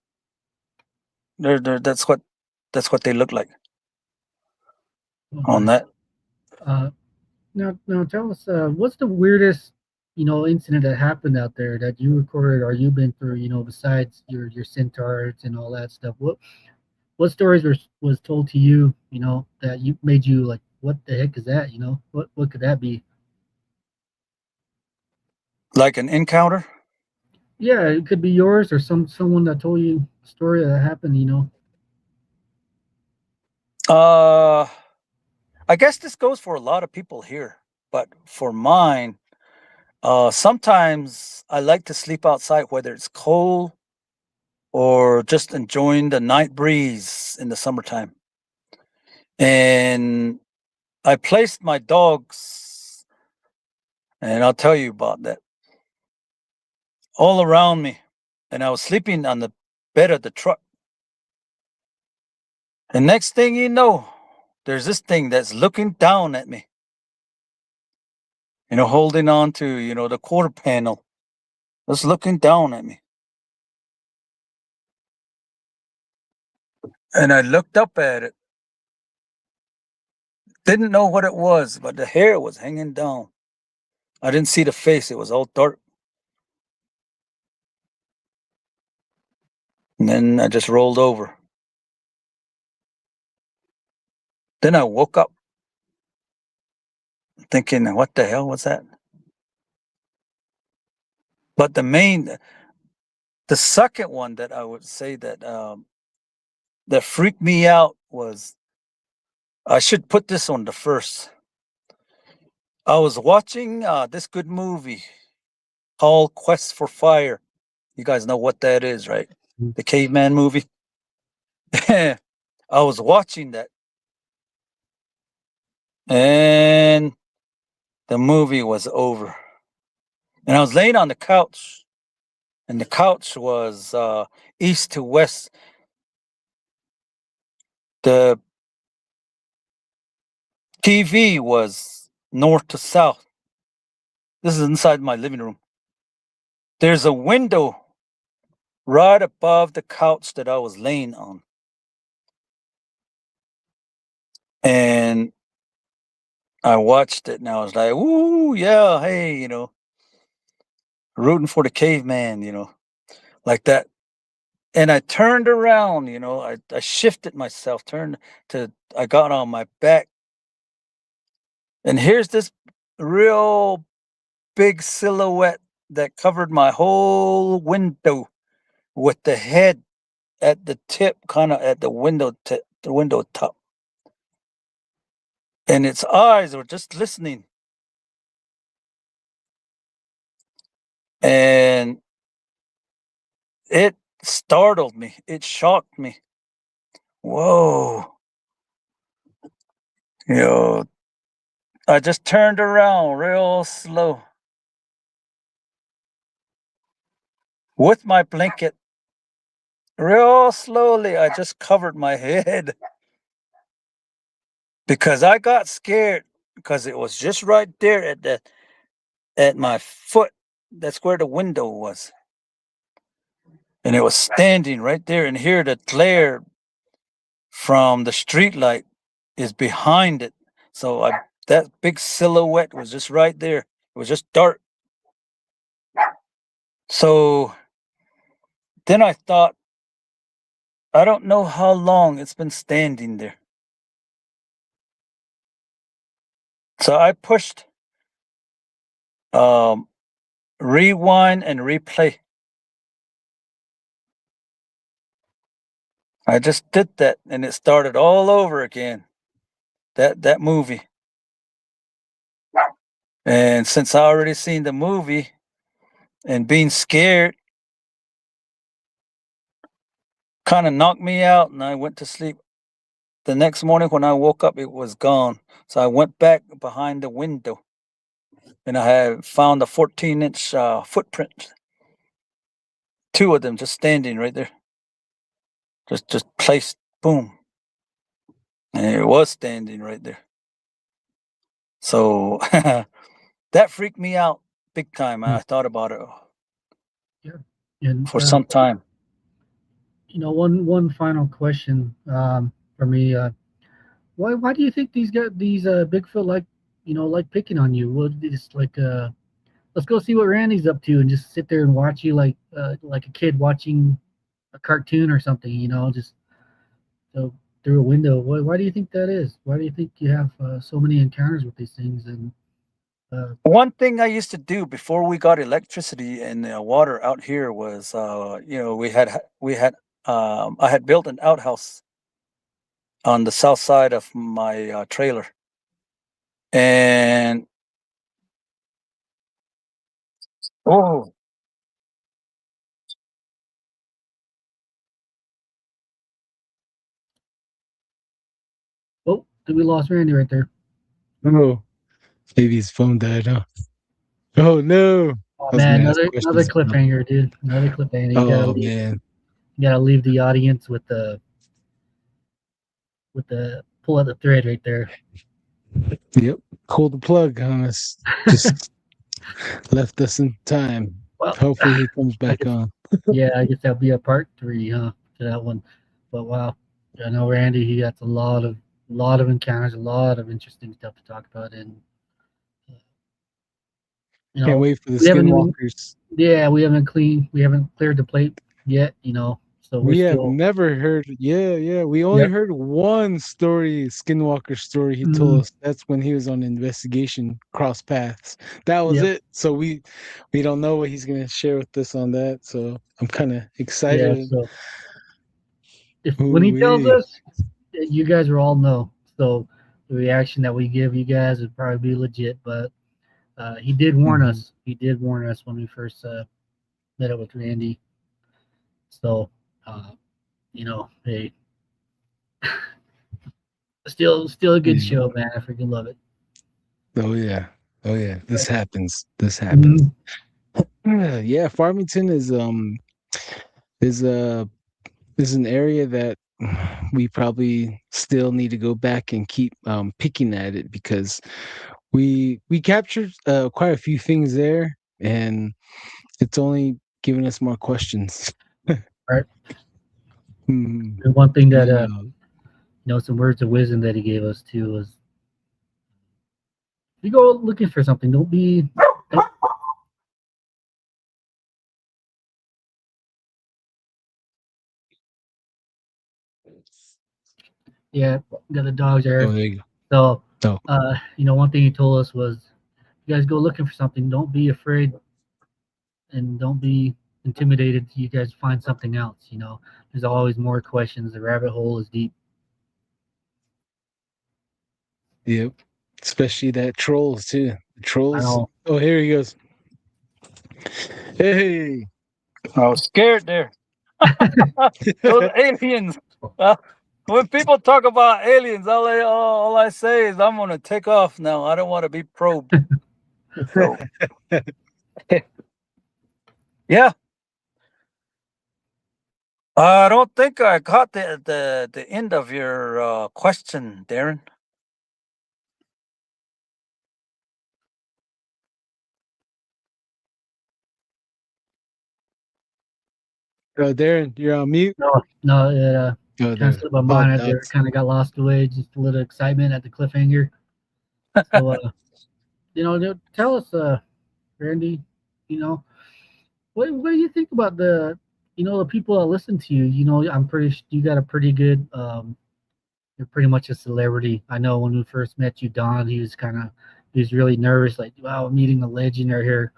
D: That's what they look like. on that.
E: Now tell us, what's the weirdest, incident that happened out there that you recorded or you've been through, besides your centaurs and all that stuff? What stories was told to you, that you made you like, what the heck is that? What could that be?
D: Like an encounter?
E: Yeah, it could be yours or someone that told you a story that happened.
D: I guess this goes for a lot of people here, but for mine, sometimes I like to sleep outside, whether it's cold or just enjoying the night breeze in the summertime. And I placed my dogs, and I'll tell you about that, all around me. And I was sleeping on the bed of the truck. And next thing you know, there's this thing that's looking down at me, holding on to, the quarter panel, just looking down at me. And I looked up at it. Didn't know what it was, but the hair was hanging down. I didn't see the face. It was all dark. And then I just rolled over. Then I woke up thinking, what the hell was that? But the second one that I would say that freaked me out was, I should put this on the first. I was watching this good movie called Quest for Fire. You guys know what that is, right? The Caveman movie. I was watching that. And the movie was over. And I was laying on the couch. And the couch was east to west. The TV was north to south. This is inside my living room. There's a window right above the couch that I was laying on. And I watched it and I was like, ooh, yeah, hey, rooting for the caveman, like that. And I turned around, I shifted myself, I got on my back. And here's this real big silhouette that covered my whole window with the head at the tip, kind of at the window top. And its eyes were just listening. And it startled me. It shocked me. Whoa. I just turned around real slow with my blanket. Real slowly, I just covered my head because I got scared because it was just right there at my foot. That's where the window was. And it was standing right there. And here the glare from the street light is behind it. So that big silhouette was just right there. It was just dark. So then I thought, I don't know how long it's been standing there. So I pushed rewind and replay. I just did that and it started all over again. That movie. And since I already seen the movie and being scared kind of knocked me out and I went to sleep. The next morning when I woke up, it was gone. So I went back behind the window and I had found a 14-inch footprint. Two of them just standing right there. Just placed, boom. And it was standing right there. So that freaked me out big time. I thought about it
E: And
D: for some time.
E: one final question for me. why do you think these Bigfoot like picking on you? Well, just let's go see what Randy's up to and just sit there and watch you like a kid watching a cartoon or something, just so through a window. Why do you think that is? Why do you think you have so many encounters with these things? And
D: one thing I used to do before we got electricity and water out here was, I had built an outhouse on the south side of my trailer, and oh,
E: we lost Randy right there.
B: Oh, maybe his phone died, huh? Oh no!
E: Oh man, another cliffhanger, dude. Another cliffhanger.
B: Man,
E: you gotta leave the audience with the pull out the thread right there.
B: Yep, pull the plug on us. Just left us in time. Well, hopefully he comes back on.
E: Yeah, I guess that'll be a part 3, huh, to that one. But wow, I know Randy. He got a lot of encounters, a lot of interesting stuff to talk about, and
B: can't wait for the Skinwalkers.
E: We haven't cleared the plate yet. So
B: we have never heard. Yeah. We only heard one story, Skinwalker story. He told us that's when he was on investigation, cross paths. That was it. So we don't know what he's gonna share with us on that. So I'm kind of excited.
E: Yeah. So when he tells us, you guys will all know. So the reaction that we give you guys would probably be legit. But he did warn us. He did warn us when we first met up with Randy. So. Hey, still a good show, man. I freaking love it.
B: Oh yeah. This happens. Yeah, Farmington is an area that we probably still need to go back and keep picking at it, because we captured quite a few things there, and it's only giving us more questions.
E: Right. The one thing that some words of wisdom that he gave us too was, if you go looking for something, don't yeah, got the dogs there.
B: Oh, there you go.
E: So one thing he told us was, you guys go looking for something, don't be afraid and don't be intimidated till you guys find something else. There's always more questions. The rabbit hole is deep.
B: Yep. Especially that trolls too. The trolls. Oh, here he goes. Hey.
D: I was scared there. Those aliens. When people talk about aliens, all I say is, I'm gonna take off now. I don't want to be probed. So, yeah. I don't think I caught the end of your question, Darren.
B: Oh, Darren, you're on mute.
E: No, kind of slipped my mind out there. Kind of got lost away. Just a little excitement at the cliffhanger. So, tell us, Randy. What do you think about the people that listen to you? I'm pretty. You got a pretty good. You're pretty much a celebrity. I know when we first met you, Don, he was really nervous. Like, wow, meeting a legend right here.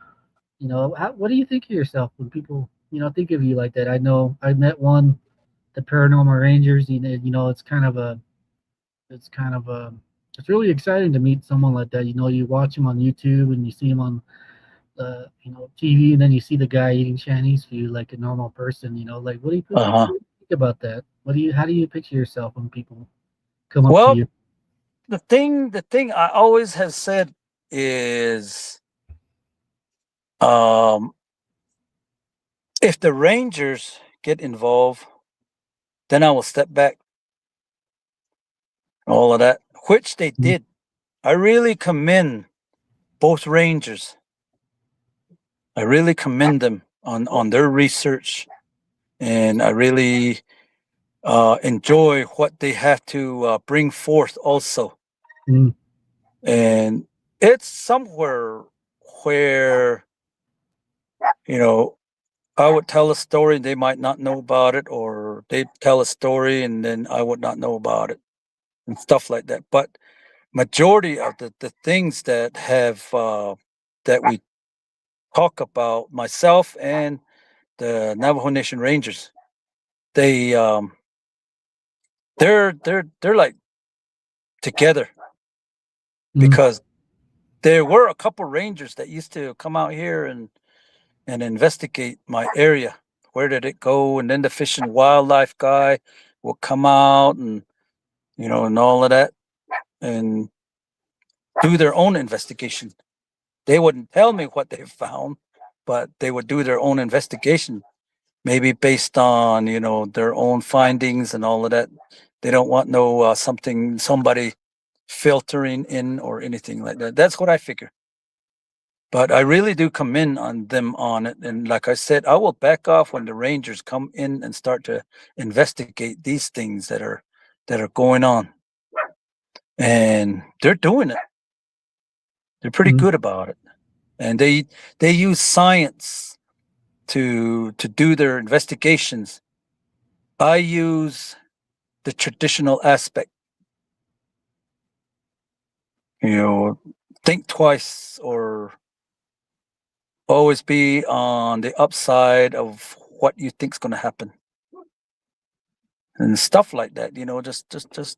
E: What do you think of yourself when people think of you like that? I know I met one, the Paranormal Rangers. It's really exciting to meet someone like that. You watch him on YouTube and you see him on TV, and then you see the guy eating Chinese food like a normal person. Like, what do you think about that? How do you picture yourself when people come up to you?
D: The thing I always have said is, if the Rangers get involved, then I will step back. All of that, which they did. I really commend both Rangers. I really commend them on their research, and I really enjoy what they have to bring forth also.
E: Mm.
D: And it's somewhere where, I would tell a story and they might not know about it, or they'd tell a story and then I would not know about it and stuff like that. But majority of the things that that we talk about, myself and the Navajo Nation Rangers, they they're like together, because there were a couple rangers that used to come out here and investigate my area. Where did it go? And then the fish and wildlife guy will come out and and all of that, and do their own investigation. They wouldn't tell me what they found, but they would do their own investigation, maybe based on their own findings and all of that. They don't want no somebody filtering in or anything like that. That's what I figure. But I really do commend on them on it. And like I said, I will back off when the Rangers come in and start to investigate these things that are going on. And they're doing it. They're pretty good about it. And they use science to do their investigations. I use the traditional aspect. Think twice, or always be on the upside of what you think's going to happen, and stuff like that. Just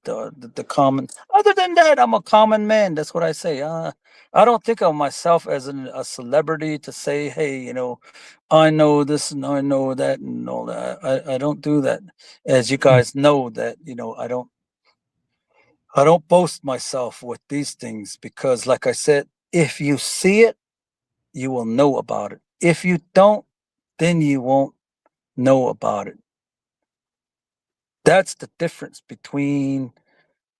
D: the common. Other than that, I'm a common man. That's what I say. I don't think of myself as a celebrity to say, hey, I know this and I know that and all that. I don't do that. As you guys know that, I don't boast myself with these things, because like I said, if you see it, you will know about it. If you don't, then you won't know about it. That's the difference between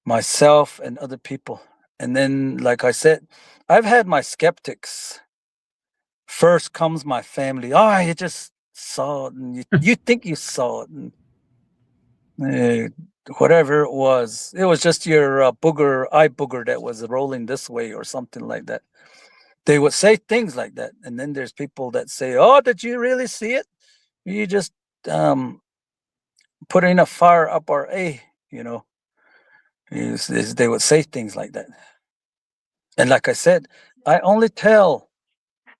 D: myself and other people. And then, like I said, I've had my skeptics. First comes my family. Oh, you just saw it, and you think you saw it, and whatever it was just your eye booger that was rolling this way or something like that. They would say things like that. And then there's people that say, oh, did you really see it? You just putting a fire up our A, they would say things like that. And like I said, I only tell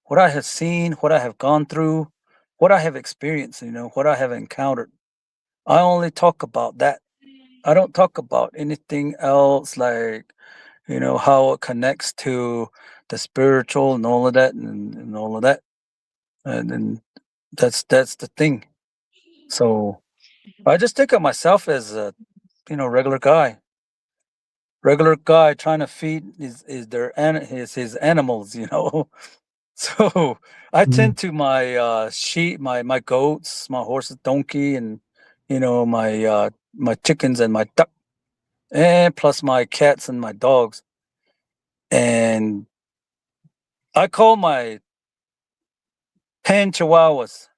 D: what I have seen, what I have gone through, what I have experienced, what I have encountered. I only talk about that. I don't talk about anything else, like, how it connects to the spiritual and all of that and all of that. And then that's the thing. So I just think of myself as a, regular guy. Regular guy trying to feed his animals, So I tend to my sheep, my goats, my horses, donkey, and my chickens and my duck, and plus my cats and my dogs. And I call my 10 chihuahuas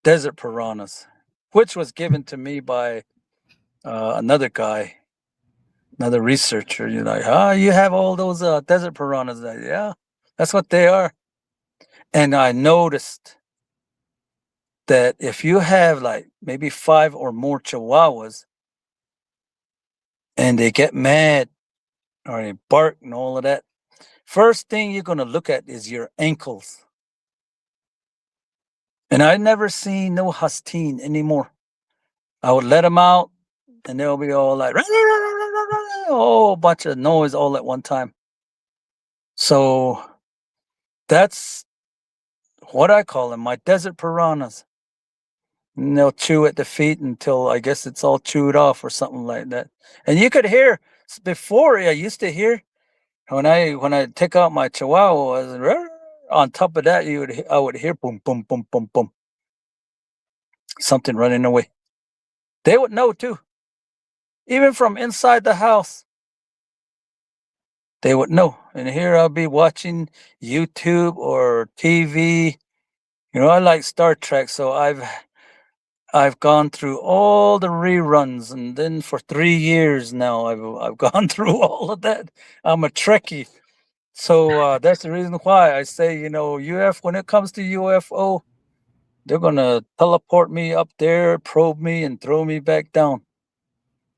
D: desert piranhas, which was given to me by another guy, another researcher. You're like, you have all those desert piranhas. Yeah, that's what they are. And I noticed that if you have like maybe 5 or more chihuahuas and they get mad or they bark and all of that, first thing you're going to look at is your ankles. And I never seen no husteen anymore. I would let them out and they'll be all like, oh, bunch of noise all at one time. So that's what I call them, my desert piranhas. And they'll chew at the feet until I guess it's all chewed off or something like that. And you could hear before, I used to hear when I take out my chihuahua, on top of that, I would hear boom, boom, boom, boom, boom. Something running away. They would know too. Even from inside the house, they would know. And here I'll be watching YouTube or TV. I like Star Trek, so I've gone through all the reruns, and then for 3 years now, I've gone through all of that. I'm a Trekkie, so that's the reason why I say, you know, when it comes to UFO, they're gonna teleport me up there, probe me, and throw me back down.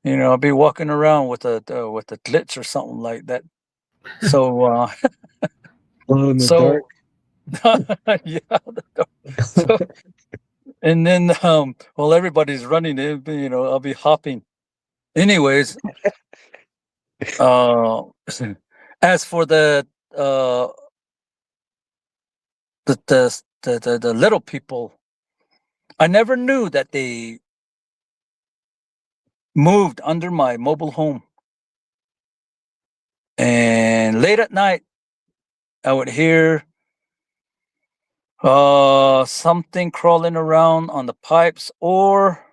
D: You know, I'll be walking around with a glitch or something like that. So,
B: Glow in the
D: so
B: dark.
D: yeah. So, and then while everybody's running, you know, I'll be hopping. Anyways, as for the little people, I never knew that they moved under my mobile home. And late at night, I would hear something crawling around on the pipes or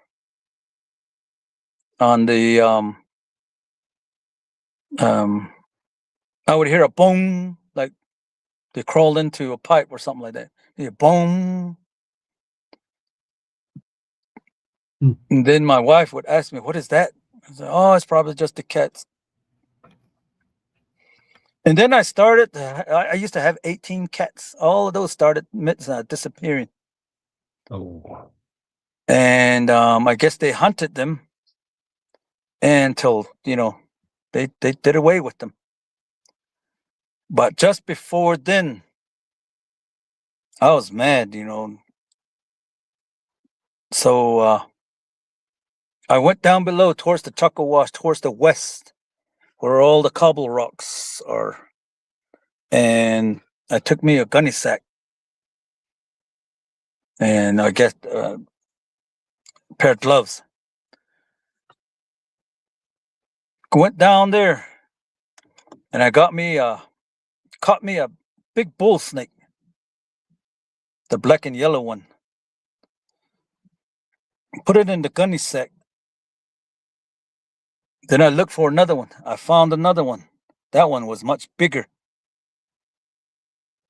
D: on the I would hear a boom, like they crawled into a pipe or something like that. Yeah, boom. And then my wife would ask me, "What is that?" I said, "Oh, it's probably just the cats." And then I started. I used to have 18 cats. All of those started disappearing.
B: Oh.
D: And I guess they hunted them until, you know, they did away with them. But just before then, I was mad, you know. So I went down below towards the Chuckle Wash, towards the west, where all the cobble rocks are. And I took me a gunny sack. And I guess a pair of gloves. Went down there, and I caught me a big bull snake, the black and yellow one. Put it in the gunny sack. Then I looked for another one. I found another one. That one was much bigger.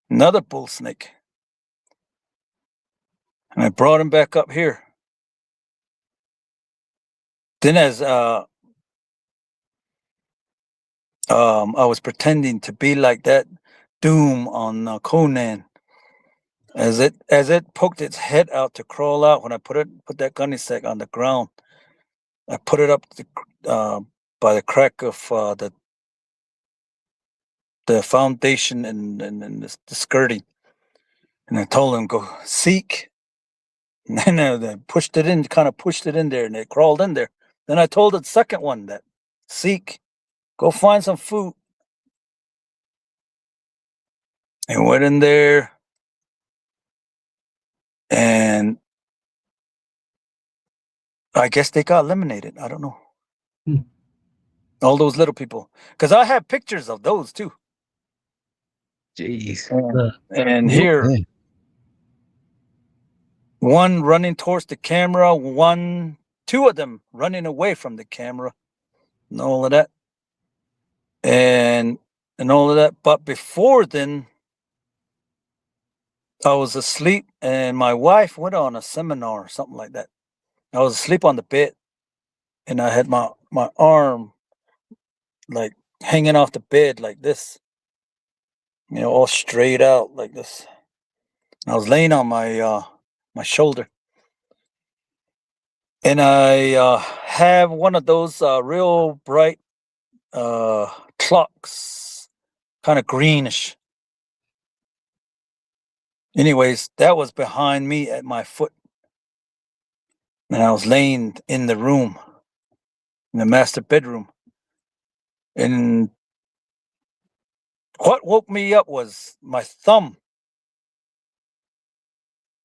D: Another bull snake. And I brought him back up here. Then as I was pretending to be like that Doom on Conan, as it poked its head out to crawl out, when I put that gunny sack on the ground, I put it up by the crack of the foundation and the skirting, and I told him, "Go seek." And then they kind of pushed it in there, and it crawled in there. Then I told the second one that, "Seek, go find some food." And went in there, and I guess they got eliminated. I don't know. All those little people, because I have pictures of those too.
B: Jeez.
D: And here, one running towards the camera, two of them running away from the camera, and all of that, and all of that. But before then, I was asleep, and my wife went on a seminar or something like that. I was asleep on the bed, and I had my arm like hanging off the bed like this, you know, all straight out like this. I was laying on my shoulder, and I have one of those real bright clocks, kind of greenish. Anyways, that was behind me at my foot, and I was laying in the room, in the master bedroom, and what woke me up was my thumb.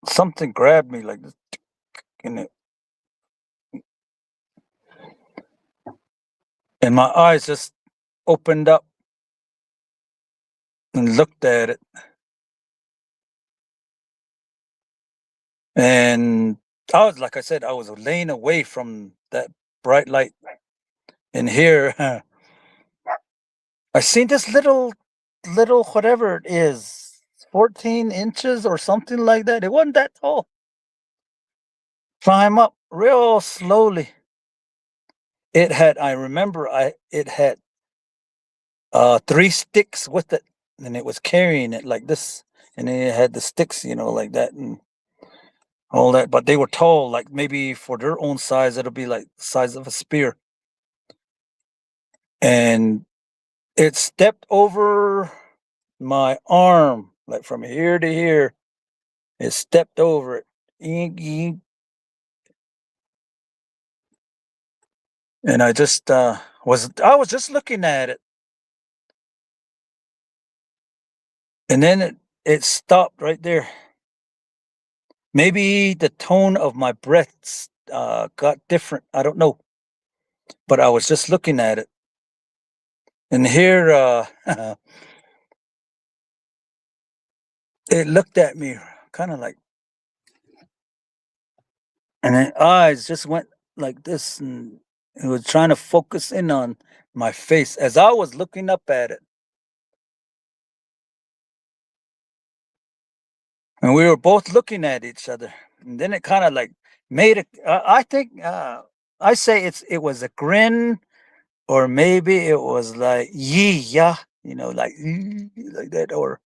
D: Something grabbed me like this, and my eyes just opened up and looked at it. And I was, like I said, I was laying away from that bright light. And here, I seen this little whatever it is, 14 inches or something like that. It wasn't that tall. Climb up real slowly. It had, I remember, it had 3 sticks with it, and it was carrying it like this, and then it had the sticks, like that, and all that. But they were tall, like maybe for their own size, it'll be like the size of a spear. And it stepped over my arm, like from here to here. It stepped over it. Eek, eek. And I just was just looking at it. And then it stopped right there. Maybe the tone of my breath got different. I don't know. But I was just looking at it. And here it looked at me kind of like, and then eyes just went like this, and it was trying to focus in on my face as I was looking up at it. And we were both looking at each other. And then it kind of like made it, I think, I say it was a grin, or maybe it was like, yeah, like, like that,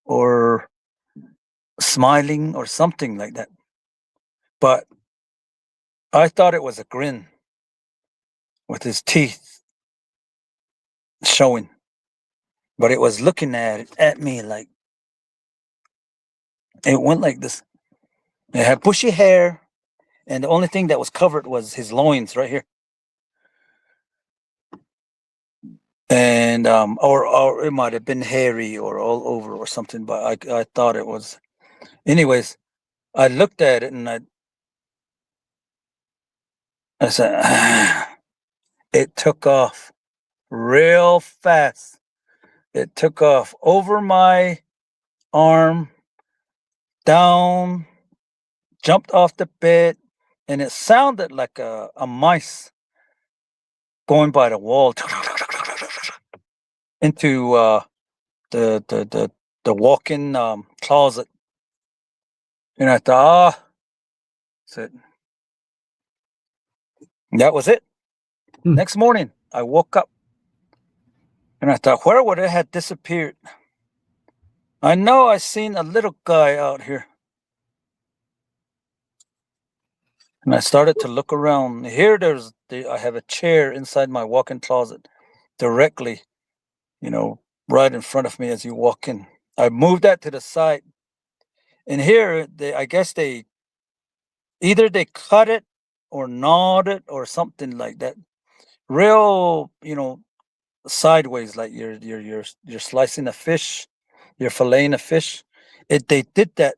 D: or smiling or something like that. But I thought it was a grin with his teeth showing. But it was looking at me like, it went like this. It had bushy hair, and the only thing that was covered was his loins right here. And or it might have been hairy or all over or something, but I thought it was. Anyways, I looked at it and I said, it took off real fast. It took off over my arm, down, jumped off the bed, and it sounded like a mice going by the wall into the walk-in closet. And I thought, said, that was it. Next morning, I woke up and I thought, where would it have disappeared? I know I seen a little guy out here. And I started to look around. Here, I have a chair inside my walk-in closet, directly, right in front of me as you walk in. I moved that to the side. And here, I guess either they cut it or gnawed it or something like that. Real, sideways, like you're slicing a fish, you're filleting a fish. They did that,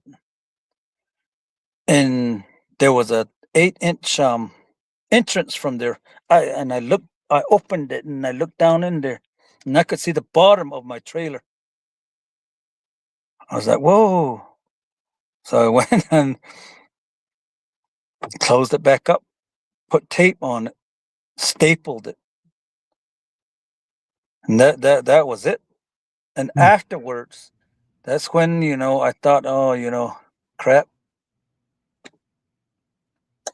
D: and there was a 8-inch entrance from there. I opened it and I looked down in there, and I could see the bottom of my trailer. I was like, whoa. So I went and closed it back up, put tape on it, stapled it. And that was it. And afterwards, that's when, I thought, oh, crap.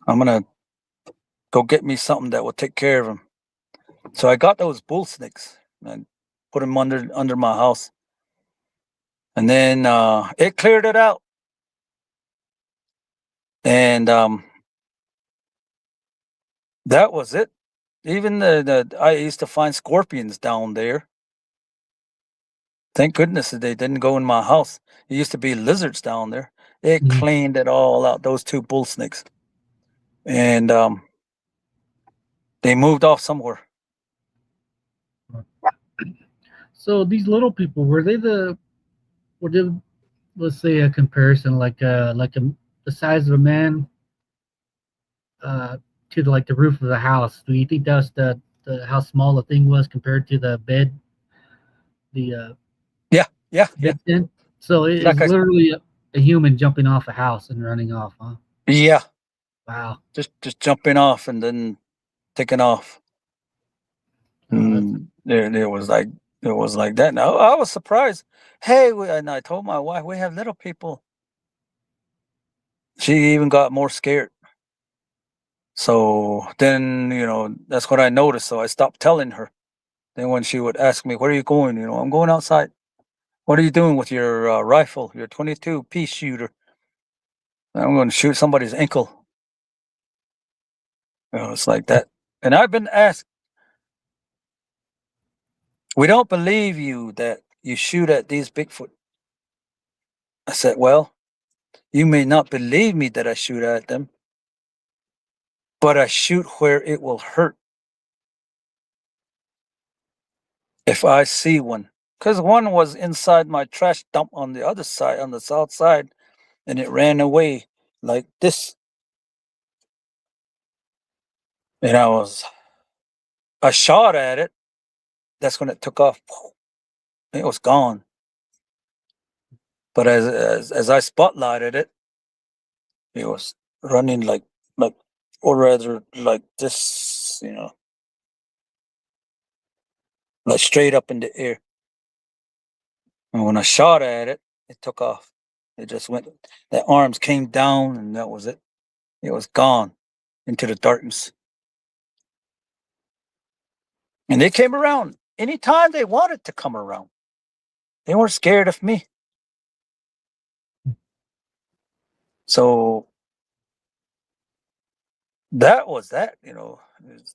D: I'm going to go get me something that will take care of him. So I got those bull snakes and put them under my house. And then it cleared it out. And that was it. Even I used to find scorpions down there. Thank goodness that they didn't go in my house. It used to be lizards down there. It cleaned it all out, those 2 bull snakes. And they moved off somewhere.
E: So these little people, were they let's say a comparison, like the size of a man to the roof of the house? Do you think that's the how small the thing was compared to the bed?
D: Yeah.
E: So it's like literally a human jumping off a house and running off, huh?
D: Yeah.
E: Wow.
D: Just jumping off and then taking off. It was like that. Now I was surprised. Hey, and I told my wife, we have little people. She even got more scared. So then, that's what I noticed. So I stopped telling her. Then when she would ask me, where are you going? I'm going outside. What are you doing with your rifle, your 22 piece shooter? I'm going to shoot somebody's ankle. It's like that. And I've been asked, we don't believe you that you shoot at these Bigfoot. I said, well, you may not believe me that I shoot at them, but I shoot where it will hurt if I see one. Because one was inside my trash dump on the other side, on the south side, and it ran away like this. And I shot at it. That's when it took off. It was gone. But as I spotlighted it, it was running like, or rather like this, like straight up in the air. And when I shot at it, it took off. It just went, the arms came down and that was it. It was gone into the darkness. And they came around anytime they wanted to come around. They weren't scared of me. So that was that,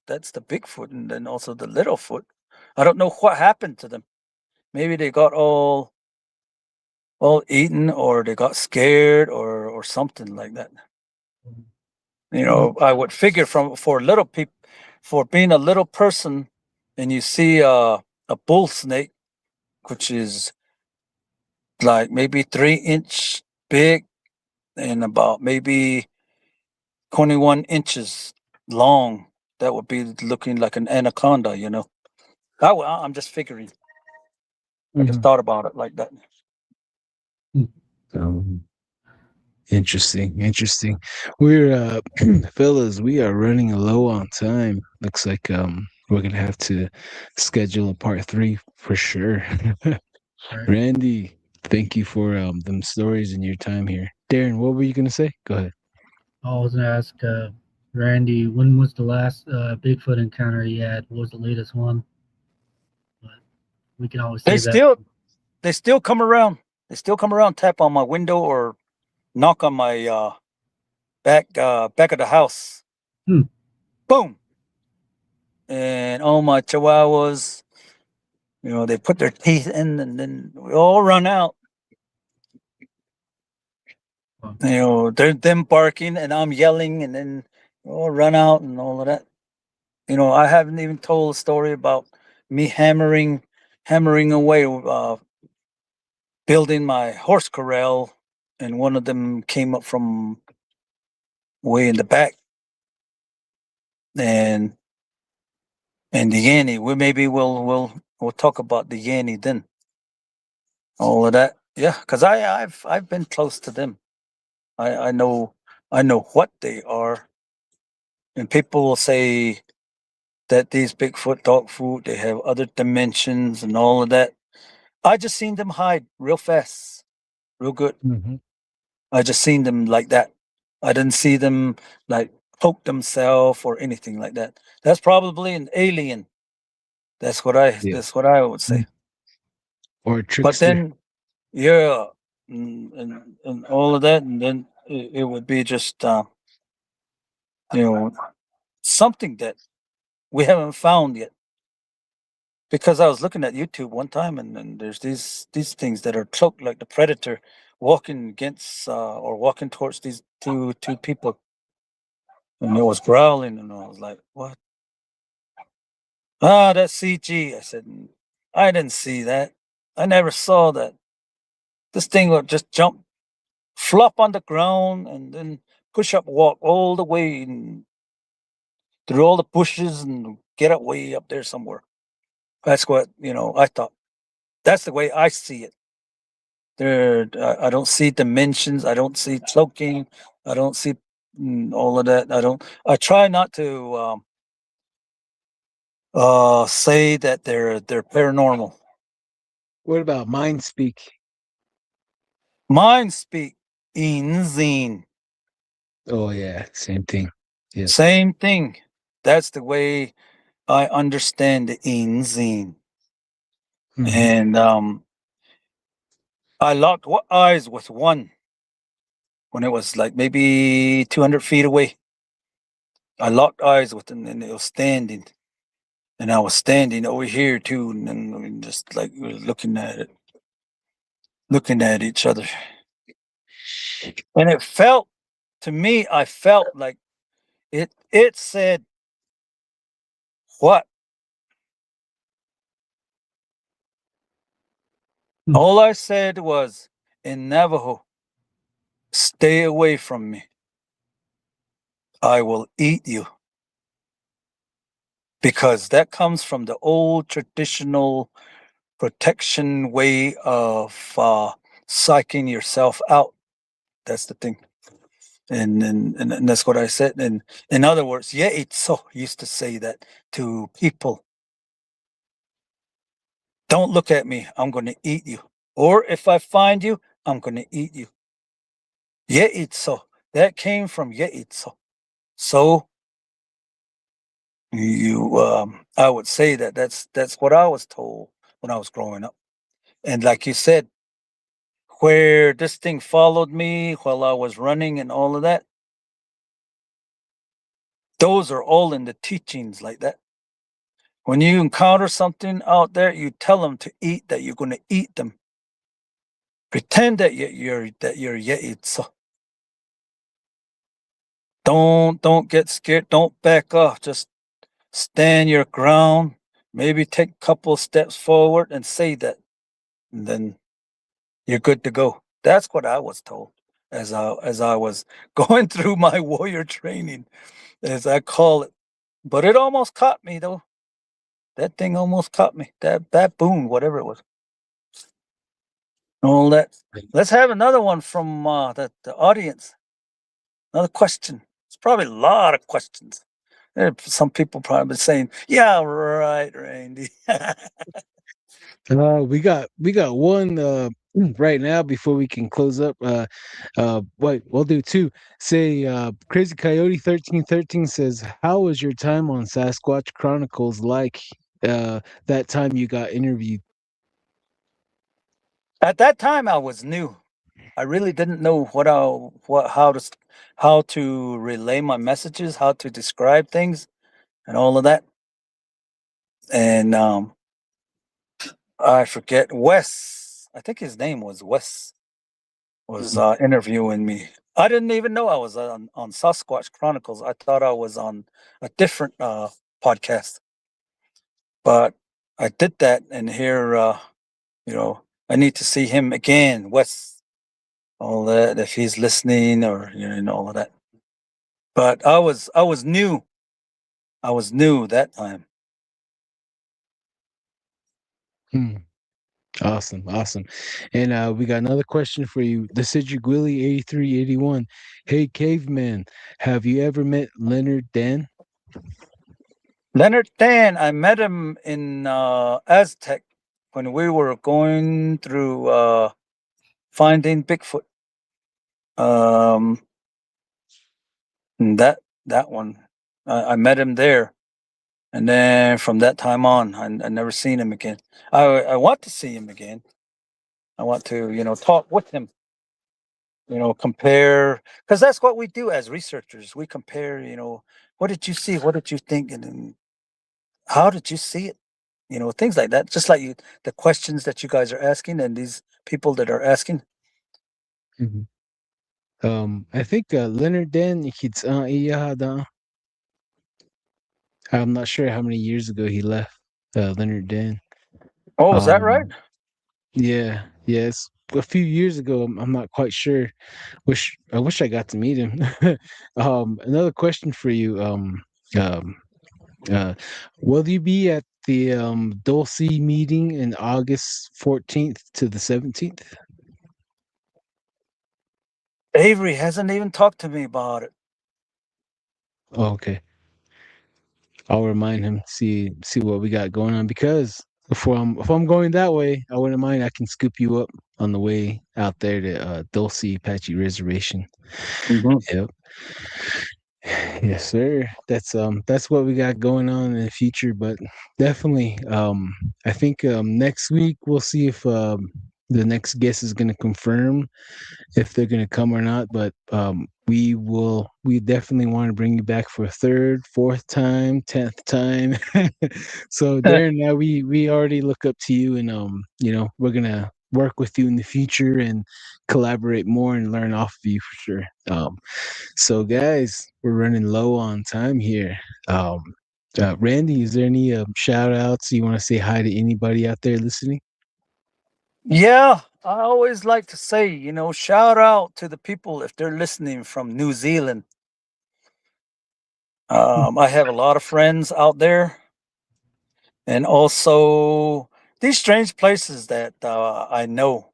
D: that's the Bigfoot, and then also the Littlefoot. I don't know what happened to them. Maybe they got all eaten, or they got scared, or something like that. I would figure for little people, for being a little person, and you see a bull snake, which is like maybe 3-inch big and about maybe 21 inches long. That would be looking like an anaconda, I'm just figuring. I just thought about it like that.
B: Interesting. We're fellas, we are running low on time. Looks like we're gonna have to schedule a part 3 for sure.
E: Right.
B: Randy, thank you for them stories and your time here. Darren, what were you gonna say? Go ahead.
E: I was gonna ask Randy, when was the last Bigfoot encounter he had? What was the latest one? But we can always say that.
D: They still come around. They still come around, tap on my window or knock on my back of the house. Boom. And all my chihuahuas, they put their teeth in, and then we all run out. They're them barking and I'm yelling, and then we all run out and all of that. I haven't even told a story about me hammering away, building my horse corral, and one of them came up from way in the back. And the Yanny, we'll talk about the Yanny then. All of that, yeah, because I've been close to them. I know what they are, and people will say that these Bigfoot, dog food, they have other dimensions and all of that. I just seen them hide real fast, real good. I just seen them like that. I didn't see them like poke themselves or anything like that. That's probably an alien. That's what I would say.
B: Or a trickster.
D: But then, yeah, and all of that, and then it would be just something that we haven't found yet. Because I was looking at YouTube one time, and there's these things that are cloaked like the predator, walking against or walking towards these two people, and it was growling, and I was like, "What? Ah, that's CG." I said, "I didn't see that. I never saw that. This thing would just jump, flop on the ground, and then push up, walk all the way through all the bushes and get up way up there somewhere." That's what I thought. That's the way I see it. I don't see dimensions. I don't see cloaking. I don't see all of that. I try not to say that they're paranormal.
B: What about mind speak?
D: Mind speak in zine.
B: Oh yeah, same thing. Yes.
D: Same thing. That's the way I understand the Inzine. And I locked eyes with one when it was like maybe 200 feet away. I locked eyes with him, and it was standing. And I was standing over here too, and then we just like we were looking at each other. And it felt to me, I felt like it said, what? All I said was, in Navajo, stay away from me. I will eat you. Because that comes from the old traditional protection way of psyching yourself out. That's the thing. And that's what I said. And in other words, Yeitso used to say that to people. Don't look at me, I'm going to eat you. Or if I find you, I'm going to eat you. Yeitso. That came from Yeitso. So I would say that's what I was told when I was growing up. And like you said, where this thing followed me while I was running and all of that, those are all in the teachings like that. When you encounter something out there, you tell them to eat, that you're going to eat them. Pretend that you're Yeitso. Don't get scared. Don't back off. Just stand your ground. Maybe take a couple steps forward and say that, and then you're good to go. That's what I was told as I was going through my warrior training, as I call it. But it almost caught me though. That thing almost caught me. That baboon, whatever it was. All that. Let's have another one from the audience. Another question. It's probably a lot of questions. Some people probably saying, "Yeah, right, Randy."
B: We got one right now before we can close up. Wait, we'll do two. Say Crazy Coyote 1313 says, how was your time on Sasquatch Chronicles like that time you got interviewed?
D: At that time, I was new. I really didn't know how to relay my messages, how to describe things, and all of that. And I forget, Wes. I think his name was Wes. Was interviewing me. I didn't even know I was on Sasquatch Chronicles. I thought I was on a different podcast. But I did that, and here, I need to see him again, Wes. All that, if he's listening, or all of that. But I was new. I was new that time.
B: Awesome. And we got another question for you. The Sidriguili 8381. Hey, Caveman, have you ever met Leonard Dan?
D: Leonard Dan, I met him in Aztec when we were going through finding Bigfoot. That one, I met him there, and then from that time on, I never seen him again. I want to see him again. I want to talk with him. Compare, because that's what we do as researchers. We compare. What did you see? What did you think? And then how did you see it? Things like that. Just like the questions that you guys are asking, and these people that are asking.
B: I think Leonard Dan, I'm not sure how many years ago he left. Leonard Dan.
D: Oh, is that right?
B: Yeah, it's a few years ago. I'm not quite sure. I wish I got to meet him. Another question for you. Will you be at the Dulce meeting in August 14th to the 17th?
D: Avery hasn't even talked to me about it.
B: Oh, okay. I'll remind him. See what we got going on, because if I'm going that way, I wouldn't mind. I can scoop you up on the way out there to Dulce Apache Reservation.
D: Mm-hmm.
B: Yep. Yes, sir. That's what we got going on in the future, but definitely I think next week we'll see if the next guest is going to confirm if they're going to come or not, but we definitely want to bring you back for a third, fourth time, 10th time. So Darren, now we already look up to you, and we're going to work with you in the future and collaborate more and learn off of you for sure. So guys, we're running low on time here. Randy, is there any shout outs you want to say hi to anybody out there listening?
D: Yeah, I always like to say, shout out to the people if they're listening from New Zealand. I have a lot of friends out there, and also these strange places that I know.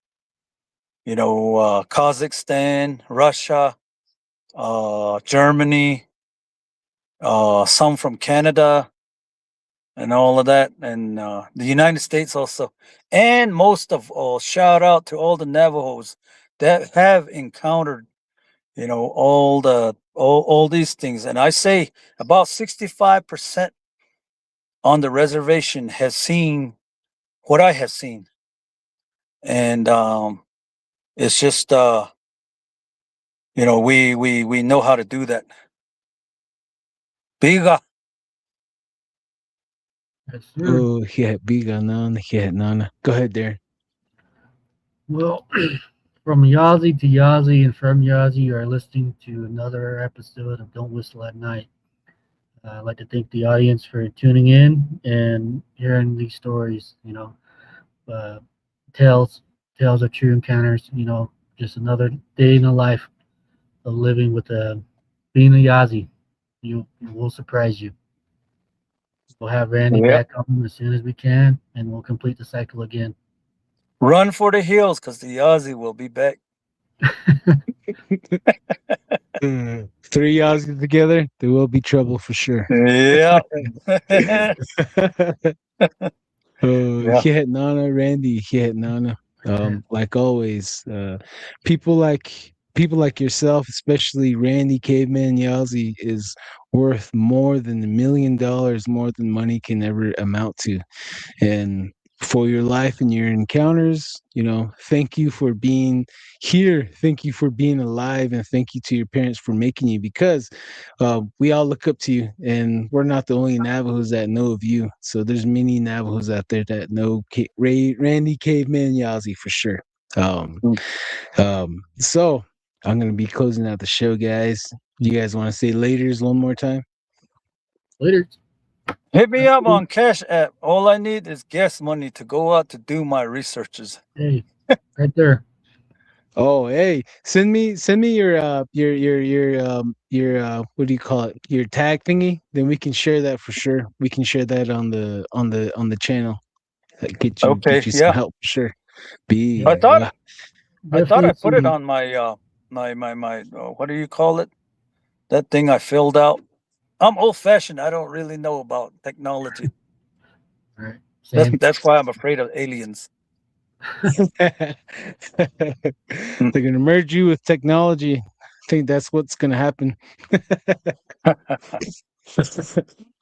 D: Kazakhstan, Russia, Germany, some from Canada, and all of that, and the United States also. And most of all, shout out to all the Navajos that have encountered, all these things. And I say about 65% on the reservation has seen what I have seen, and it's just we know how to do that. Biga.
E: Yes, sir.
B: Oh, yeah, biga nana, yeah, nana. Go ahead, Darren.
E: Well, from Yazzie to Yazzie and from Yazzie, you are listening to another episode of Don't Whistle at Night. I'd like to thank the audience for tuning in and hearing these stories. Uh, tales of true encounters. Just another day in the life of living with being a Yazzie. It will surprise you. We'll have Randy back on as soon as we can, and we'll complete the cycle again.
D: Run for the hills, because the Yazzie will be back.
B: 3 Aussies together, there will be trouble for sure.
D: Yeah.
B: Yeah, Nana, Randy, yeah, Nana. Like always, people like yourself, especially Randy Caveman Yazzie, is worth more than $1 million, more than money can ever amount to. And for your life and your encounters, thank you for being here. Thank you for being alive, and thank you to your parents for making you, because we all look up to you, and we're not the only Navajos that know of you. So there's many Navajos out there that know Randy Caveman Yazzie for sure. So I'm going to be closing out the show, guys. You guys want to say laters one more time?
E: Later.
D: Hit me up on Cash App. All I need is gas money to go out to do my researches.
E: Hey, right there.
B: Oh, hey, send me your what do you call it? Your tag thingy. Then we can share that for sure. We can share that on the channel. Get you some help for sure.
D: I thought I put it on my my what do you call it? That thing I filled out. I'm old fashioned. I don't really know about technology.
E: All right.
D: That's why I'm afraid of aliens.
B: They're gonna merge you with technology. I think that's what's gonna happen.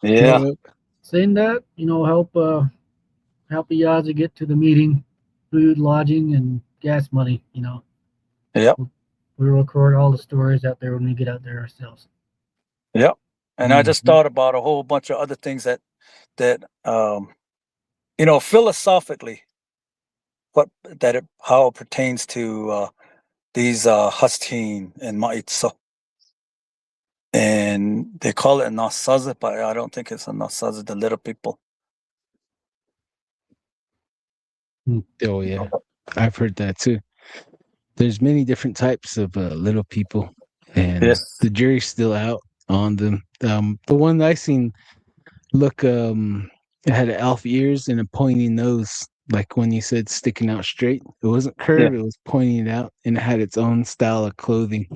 D: Yeah.
E: Saying that, help a Yazzie get to the meeting, food, lodging, and gas money.
D: Yep.
E: We record all the stories out there when we get out there ourselves.
D: Yep. And I just thought about a whole bunch of other things that philosophically, how it pertains to these Husteen and Maitso. And they call it a Nasaza, but I don't think it's a Nasaza, the little people.
B: Oh yeah, I've heard that too. There's many different types of little people, and the jury's still out on them. The one I seen it had elf ears and a pointy nose, like when you said sticking out straight. It wasn't curved; it was pointing out, and it had its own style of clothing.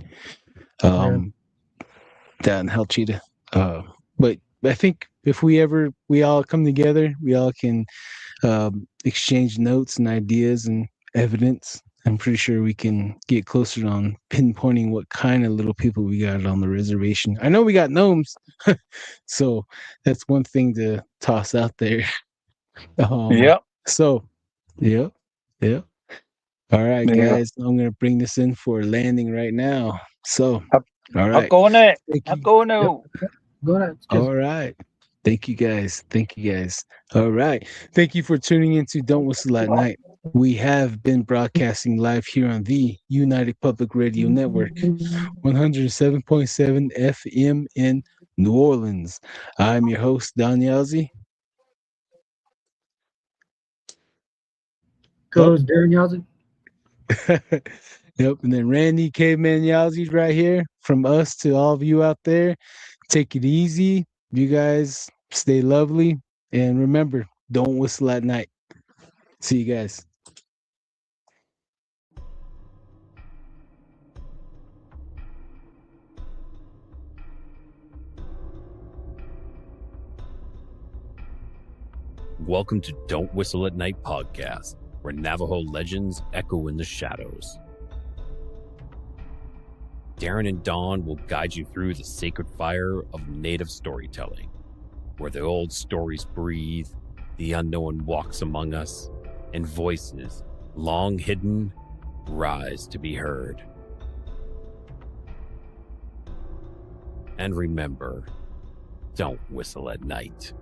B: That and Hell Cheetah. But I think if we all come together, we all can exchange notes and ideas and evidence. I'm pretty sure we can get closer on pinpointing what kind of little people we got on the reservation. I know we got gnomes, so that's one thing to toss out there.
D: Yep.
B: So, yep. All right,
D: Yeah.
B: guys, I'm gonna bring this in for landing right now. So, all
D: I'm
B: right.
D: going there.
B: Thank
D: I'm
B: you.
D: going there.
E: Go ahead.
B: All right. Thank you guys. All right. Thank you for tuning into Don't Whistle at Night. We have been broadcasting live here on the United Public Radio Network, 107.7 FM in New Orleans. I'm your host, Don Yazzie.
E: Goes Darren Yazzie.
B: Yep. And then Randy Caveman Yazzie right here. From us to all of you out there, take it easy. You guys stay lovely. And remember, don't whistle at night. See you guys.
A: Welcome to Don't Whistle at Night podcast, where Navajo legends echo in the shadows. Darren and Dawn will guide you through the sacred fire of native storytelling, where the old stories breathe, the unknown walks among us, and voices, long hidden, rise to be heard. And remember, don't whistle at night.